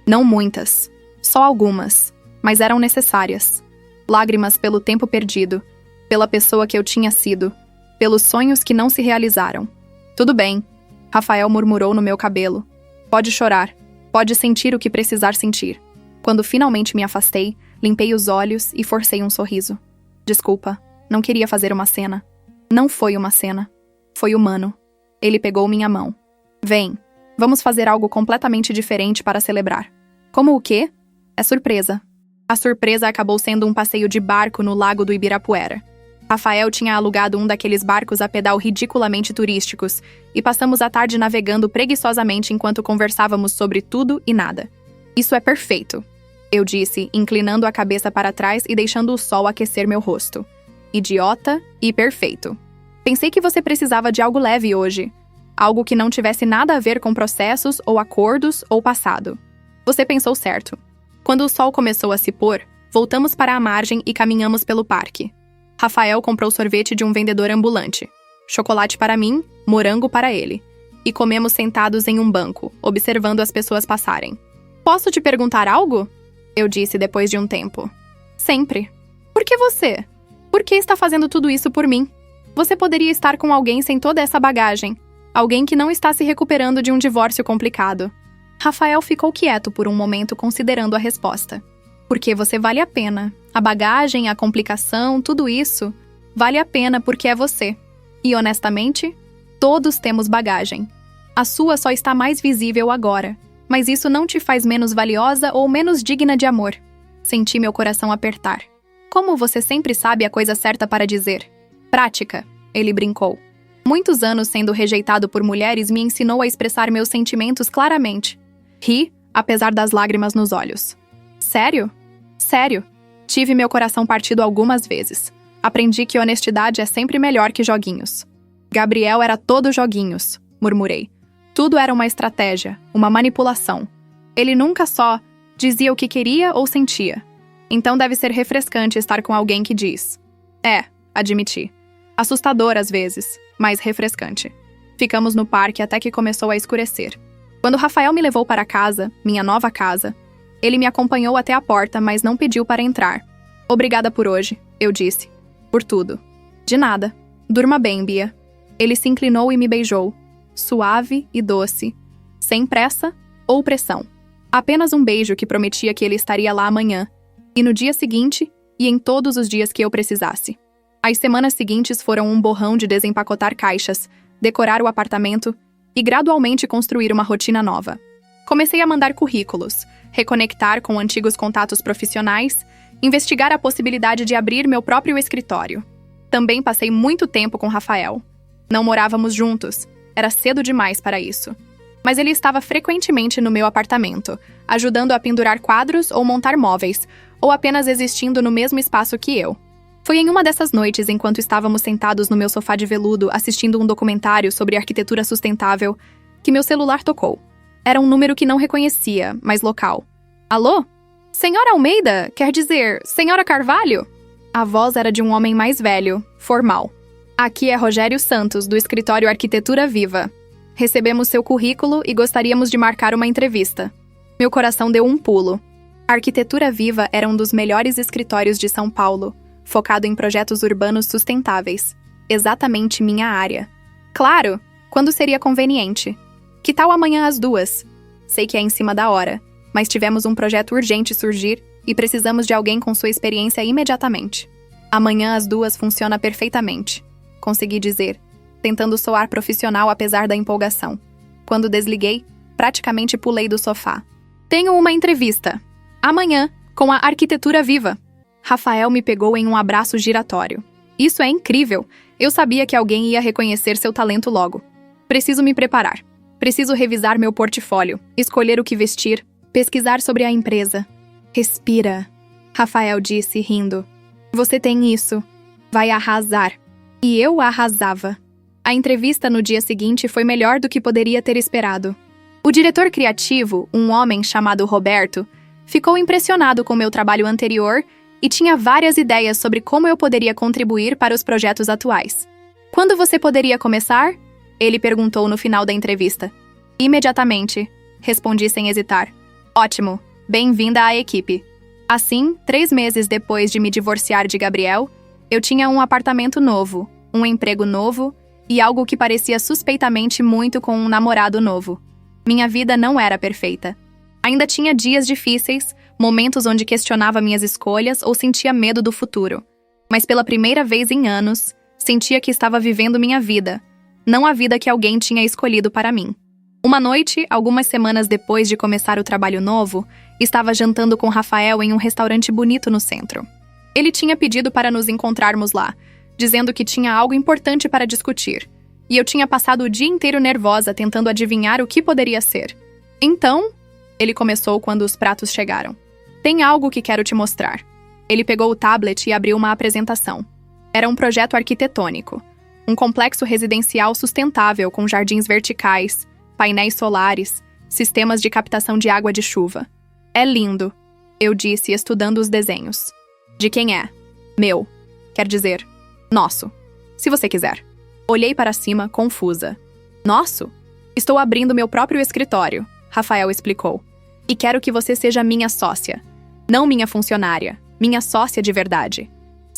Não muitas, só algumas, mas eram necessárias. Lágrimas pelo tempo perdido, pela pessoa que eu tinha sido, pelos sonhos que não se realizaram. Tudo bem, Rafael murmurou no meu cabelo. Pode chorar, pode sentir o que precisar sentir. Quando finalmente me afastei, limpei os olhos e forcei um sorriso. Desculpa, não queria fazer uma cena. Não foi uma cena. Foi humano. Ele pegou minha mão. Vem, vamos fazer algo completamente diferente para celebrar. Como o quê? É surpresa. A surpresa acabou sendo um passeio de barco no lago do Ibirapuera. Rafael tinha alugado um daqueles barcos a pedal ridiculamente turísticos e passamos a tarde navegando preguiçosamente enquanto conversávamos sobre tudo e nada. Isso é perfeito, eu disse, inclinando a cabeça para trás e deixando o sol aquecer meu rosto. Idiota e perfeito. Pensei que você precisava de algo leve hoje. Algo que não tivesse nada a ver com processos ou acordos ou passado. Você pensou certo. Quando o sol começou a se pôr, voltamos para a margem e caminhamos pelo parque. Rafael comprou sorvete de um vendedor ambulante. Chocolate para mim, morango para ele. E comemos sentados em um banco, observando as pessoas passarem. Posso te perguntar algo? Eu disse depois de um tempo. Sempre. Por que você? Por que está fazendo tudo isso por mim? Você poderia estar com alguém sem toda essa bagagem. Alguém que não está se recuperando de um divórcio complicado. Rafael ficou quieto por um momento considerando a resposta. Porque você vale a pena. A bagagem, a complicação, tudo isso vale a pena porque é você. E honestamente, todos temos bagagem. A sua só está mais visível agora. Mas isso não te faz menos valiosa ou menos digna de amor. Senti meu coração apertar. Como você sempre sabe a coisa certa para dizer? Prática, ele brincou. Muitos anos sendo rejeitado por mulheres me ensinou a expressar meus sentimentos claramente. Ri, apesar das lágrimas nos olhos. Sério? Sério. Tive meu coração partido algumas vezes. Aprendi que honestidade é sempre melhor que joguinhos. Gabriel era todo joguinhos, murmurei. Tudo era uma estratégia, uma manipulação. Ele nunca só dizia o que queria ou sentia. Então deve ser refrescante estar com alguém que diz. É, admiti. Assustador às vezes, mas refrescante. Ficamos no parque até que começou a escurecer. Quando Rafael me levou para casa, minha nova casa, ele me acompanhou até a porta, mas não pediu para entrar. Obrigada por hoje, eu disse. Por tudo. De nada. Durma bem, Bia. Ele se inclinou e me beijou. Suave e doce. Sem pressa ou pressão. Apenas um beijo que prometia que ele estaria lá amanhã. E no dia seguinte, e em todos os dias que eu precisasse. As semanas seguintes foram um borrão de desempacotar caixas, decorar o apartamento e gradualmente construir uma rotina nova. Comecei a mandar currículos, reconectar com antigos contatos profissionais, investigar a possibilidade de abrir meu próprio escritório. Também passei muito tempo com Rafael. Não morávamos juntos, era cedo demais para isso. Mas ele estava frequentemente no meu apartamento, ajudando a pendurar quadros ou montar móveis, ou apenas existindo no mesmo espaço que eu. Foi em uma dessas noites, enquanto estávamos sentados no meu sofá de veludo assistindo um documentário sobre arquitetura sustentável, que meu celular tocou. Era um número que não reconhecia, mas local. Alô? Senhora Almeida? Quer dizer, Senhora Carvalho? A voz era de um homem mais velho, formal. Aqui é Rogério Santos, do escritório Arquitetura Viva. Recebemos seu currículo e gostaríamos de marcar uma entrevista. Meu coração deu um pulo. A Arquitetura Viva era um dos melhores escritórios de São Paulo, focado em projetos urbanos sustentáveis. Exatamente minha área. Claro! Quando seria conveniente? Que tal amanhã às 2? Sei que é em cima da hora, mas tivemos um projeto urgente surgir e precisamos de alguém com sua experiência imediatamente. Amanhã às 2 funciona perfeitamente, consegui dizer, tentando soar profissional apesar da empolgação. Quando desliguei, praticamente pulei do sofá. Tenho uma entrevista. Amanhã, com a Arquitetura Viva. Rafael me pegou em um abraço giratório. Isso é incrível! Eu sabia que alguém ia reconhecer seu talento logo. Preciso me preparar. Preciso revisar meu portfólio, escolher o que vestir, pesquisar sobre a empresa. Respira, Rafael disse, rindo. Você tem isso. Vai arrasar. E eu arrasava. A entrevista no dia seguinte foi melhor do que poderia ter esperado. O diretor criativo, um homem chamado Roberto, ficou impressionado com meu trabalho anterior e tinha várias ideias sobre como eu poderia contribuir para os projetos atuais. Quando você poderia começar? Ele perguntou no final da entrevista. Imediatamente, respondi sem hesitar. Ótimo, bem-vinda à equipe. Assim, 3 meses depois de me divorciar de Gabriel, eu tinha um apartamento novo, um emprego novo e algo que parecia suspeitamente muito com um namorado novo. Minha vida não era perfeita. Ainda tinha dias difíceis, momentos onde questionava minhas escolhas ou sentia medo do futuro. Mas pela primeira vez em anos, sentia que estava vivendo minha vida, não a vida que alguém tinha escolhido para mim. Uma noite, algumas semanas depois de começar o trabalho novo, estava jantando com Rafael em um restaurante bonito no centro. Ele tinha pedido para nos encontrarmos lá, dizendo que tinha algo importante para discutir, e eu tinha passado o dia inteiro nervosa tentando adivinhar o que poderia ser. Então, ele começou quando os pratos chegaram. Tem algo que quero te mostrar. Ele pegou o tablet e abriu uma apresentação. Era um projeto arquitetônico. Um complexo residencial sustentável com jardins verticais, painéis solares, sistemas de captação de água de chuva. É lindo, eu disse, estudando os desenhos. De quem é? Meu. Quer dizer, nosso. Se você quiser. Olhei para cima, confusa. Nosso? Estou abrindo meu próprio escritório, Rafael explicou. E quero que você seja minha sócia. Não minha funcionária, minha sócia de verdade.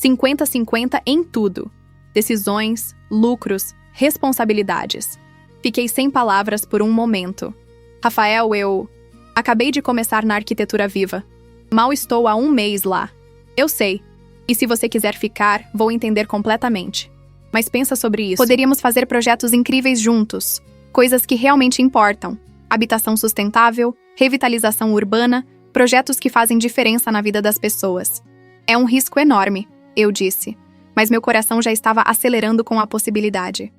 50-50 em tudo. Decisões, lucros, responsabilidades. Fiquei sem palavras por um momento. Rafael, eu... Acabei de começar na Arquitetura Viva. Mal estou há 1 mês lá. Eu sei. E se você quiser ficar, vou entender completamente. Mas pensa sobre isso. Poderíamos fazer projetos incríveis juntos. Coisas que realmente importam. Habitação sustentável, revitalização urbana, projetos que fazem diferença na vida das pessoas. É um risco enorme, eu disse. Mas meu coração já estava acelerando com a possibilidade.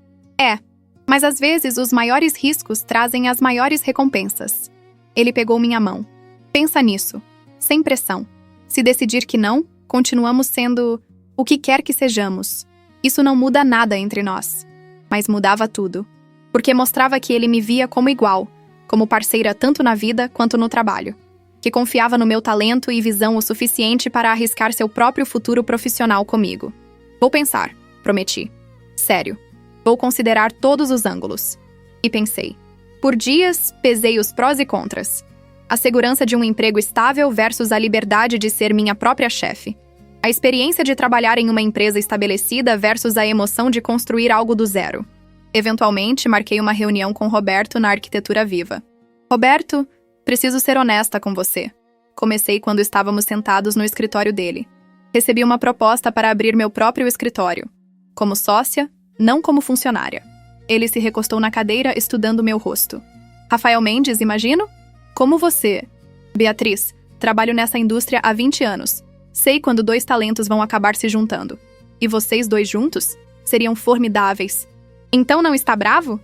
Mas às vezes os maiores riscos trazem as maiores recompensas. Ele pegou minha mão. Pensa nisso. Sem pressão. Se decidir que não, continuamos sendo o que quer que sejamos. Isso não muda nada entre nós. Mas mudava tudo. Porque mostrava que ele me via como igual, como parceira tanto na vida quanto no trabalho. Que confiava no meu talento e visão o suficiente para arriscar seu próprio futuro profissional comigo. Vou pensar, prometi. Sério. Vou considerar todos os ângulos. E pensei. Por dias, pesei os prós e contras. A segurança de um emprego estável versus a liberdade de ser minha própria chefe. A experiência de trabalhar em uma empresa estabelecida versus a emoção de construir algo do zero. Eventualmente, marquei uma reunião com Roberto na Arquitetura Viva. Roberto, preciso ser honesta com você. Comecei quando estávamos sentados no escritório dele. Recebi uma proposta para abrir meu próprio escritório. Como sócia, não como funcionária. Ele se recostou na cadeira, estudando meu rosto. Rafael Mendes, imagino? Como você? Beatriz, trabalho nessa indústria há 20 anos. Sei quando 2 talentos vão acabar se juntando. E vocês 2 juntos? Seriam formidáveis. Então não está bravo?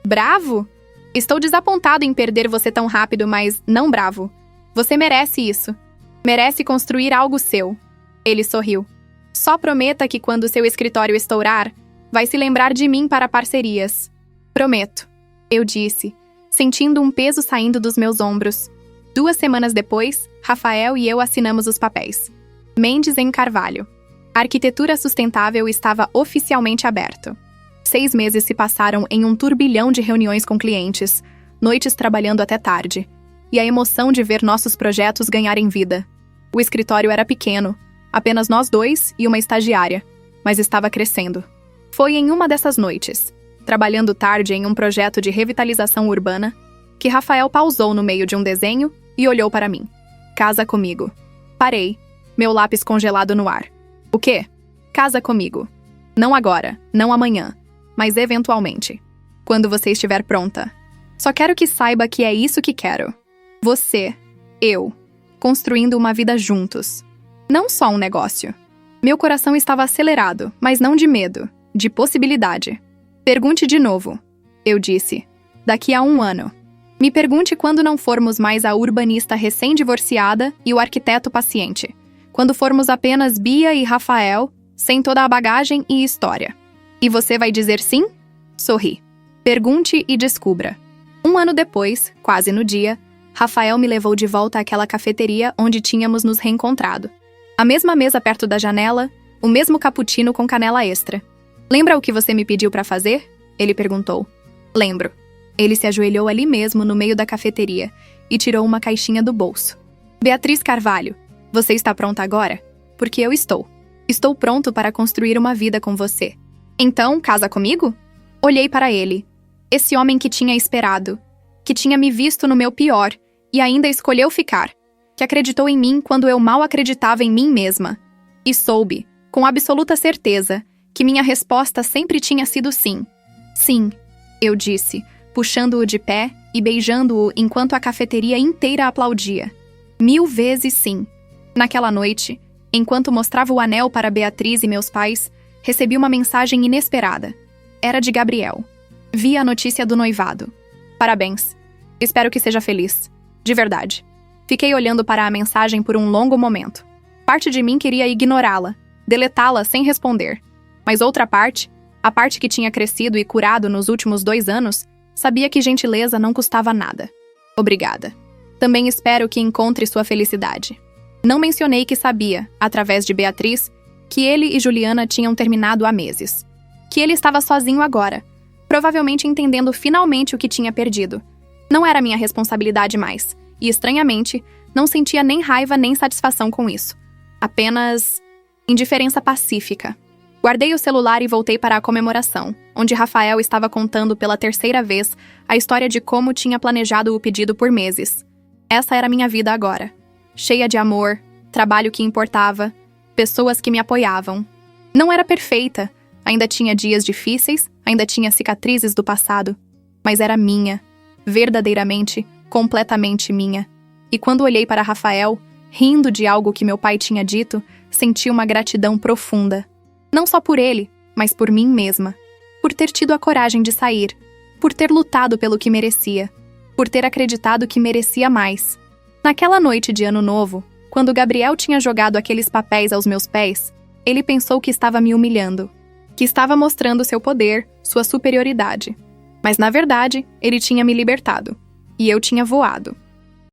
Bravo? Estou desapontado em perder você tão rápido, mas não bravo. Você merece isso. Merece construir algo seu. Ele sorriu. Só prometa que quando seu escritório estourar, vai se lembrar de mim para parcerias. Prometo, eu disse, sentindo um peso saindo dos meus ombros. 2 semanas depois, Rafael e eu assinamos os papéis. Mendes em Carvalho. A arquitetura sustentável estava oficialmente aberto. 6 meses se passaram em um turbilhão de reuniões com clientes, noites trabalhando até tarde, e a emoção de ver nossos projetos ganharem vida. O escritório era pequeno, apenas nós 2 e uma estagiária, mas estava crescendo. Foi em uma dessas noites, trabalhando tarde em um projeto de revitalização urbana, que Rafael pausou no meio de um desenho e olhou para mim. Casa comigo. Parei, meu lápis congelado no ar. O quê? Casa comigo. Não agora, não amanhã, mas eventualmente. Quando você estiver pronta. Só quero que saiba que é isso que quero. Você, eu, construindo uma vida juntos. Não só um negócio. Meu coração estava acelerado, mas não de medo, de possibilidade. Pergunte de novo, eu disse. Daqui a 1 ano. Me pergunte quando não formos mais a urbanista recém-divorciada e o arquiteto paciente. Quando formos apenas Bia e Rafael, sem toda a bagagem e história. E você vai dizer sim? Sorri. Pergunte e descubra. 1 ano depois, quase no dia, Rafael me levou de volta àquela cafeteria onde tínhamos nos reencontrado. A mesma mesa perto da janela, o mesmo cappuccino com canela extra. Lembra o que você me pediu para fazer? Ele perguntou. Lembro. Ele se ajoelhou ali mesmo no meio da cafeteria e tirou uma caixinha do bolso. Beatriz Carvalho, você está pronta agora? Porque eu estou. Estou pronto para construir uma vida com você. Então, casa comigo? Olhei para ele. Esse homem que tinha esperado, que tinha me visto no meu pior e ainda escolheu ficar, que acreditou em mim quando eu mal acreditava em mim mesma. E soube, com absoluta certeza, que minha resposta sempre tinha sido sim. Sim, eu disse, puxando-o de pé e beijando-o enquanto a cafeteria inteira aplaudia. 1000 vezes sim. Naquela noite, enquanto mostrava o anel para Beatriz e meus pais, recebi uma mensagem inesperada. Era de Gabriel. Vi a notícia do noivado. Parabéns. Espero que seja feliz. De verdade. Fiquei olhando para a mensagem por um longo momento. Parte de mim queria ignorá-la, deletá-la sem responder. Mas outra parte, a parte que tinha crescido e curado nos últimos 2 anos, sabia que gentileza não custava nada. Obrigada. Também espero que encontre sua felicidade. Não mencionei que sabia, através de Beatriz, que ele e Juliana tinham terminado há meses. Que ele estava sozinho agora, provavelmente entendendo finalmente o que tinha perdido. Não era minha responsabilidade mais, e estranhamente, não sentia nem raiva nem satisfação com isso. Apenas indiferença pacífica. Guardei o celular e voltei para a comemoração, onde Rafael estava contando pela 3ª vez a história de como tinha planejado o pedido por meses. Essa era minha vida agora. Cheia de amor, trabalho que importava, pessoas que me apoiavam. Não era perfeita, ainda tinha dias difíceis, ainda tinha cicatrizes do passado, mas era minha, verdadeiramente, completamente minha. E quando olhei para Rafael, rindo de algo que meu pai tinha dito, senti uma gratidão profunda. Não só por ele, mas por mim mesma. Por ter tido a coragem de sair, por ter lutado pelo que merecia, por ter acreditado que merecia mais. Naquela noite de Ano Novo, quando Gabriel tinha jogado aqueles papéis aos meus pés, ele pensou que estava me humilhando, que estava mostrando seu poder, sua superioridade. Mas na verdade, ele tinha me libertado. E eu tinha voado.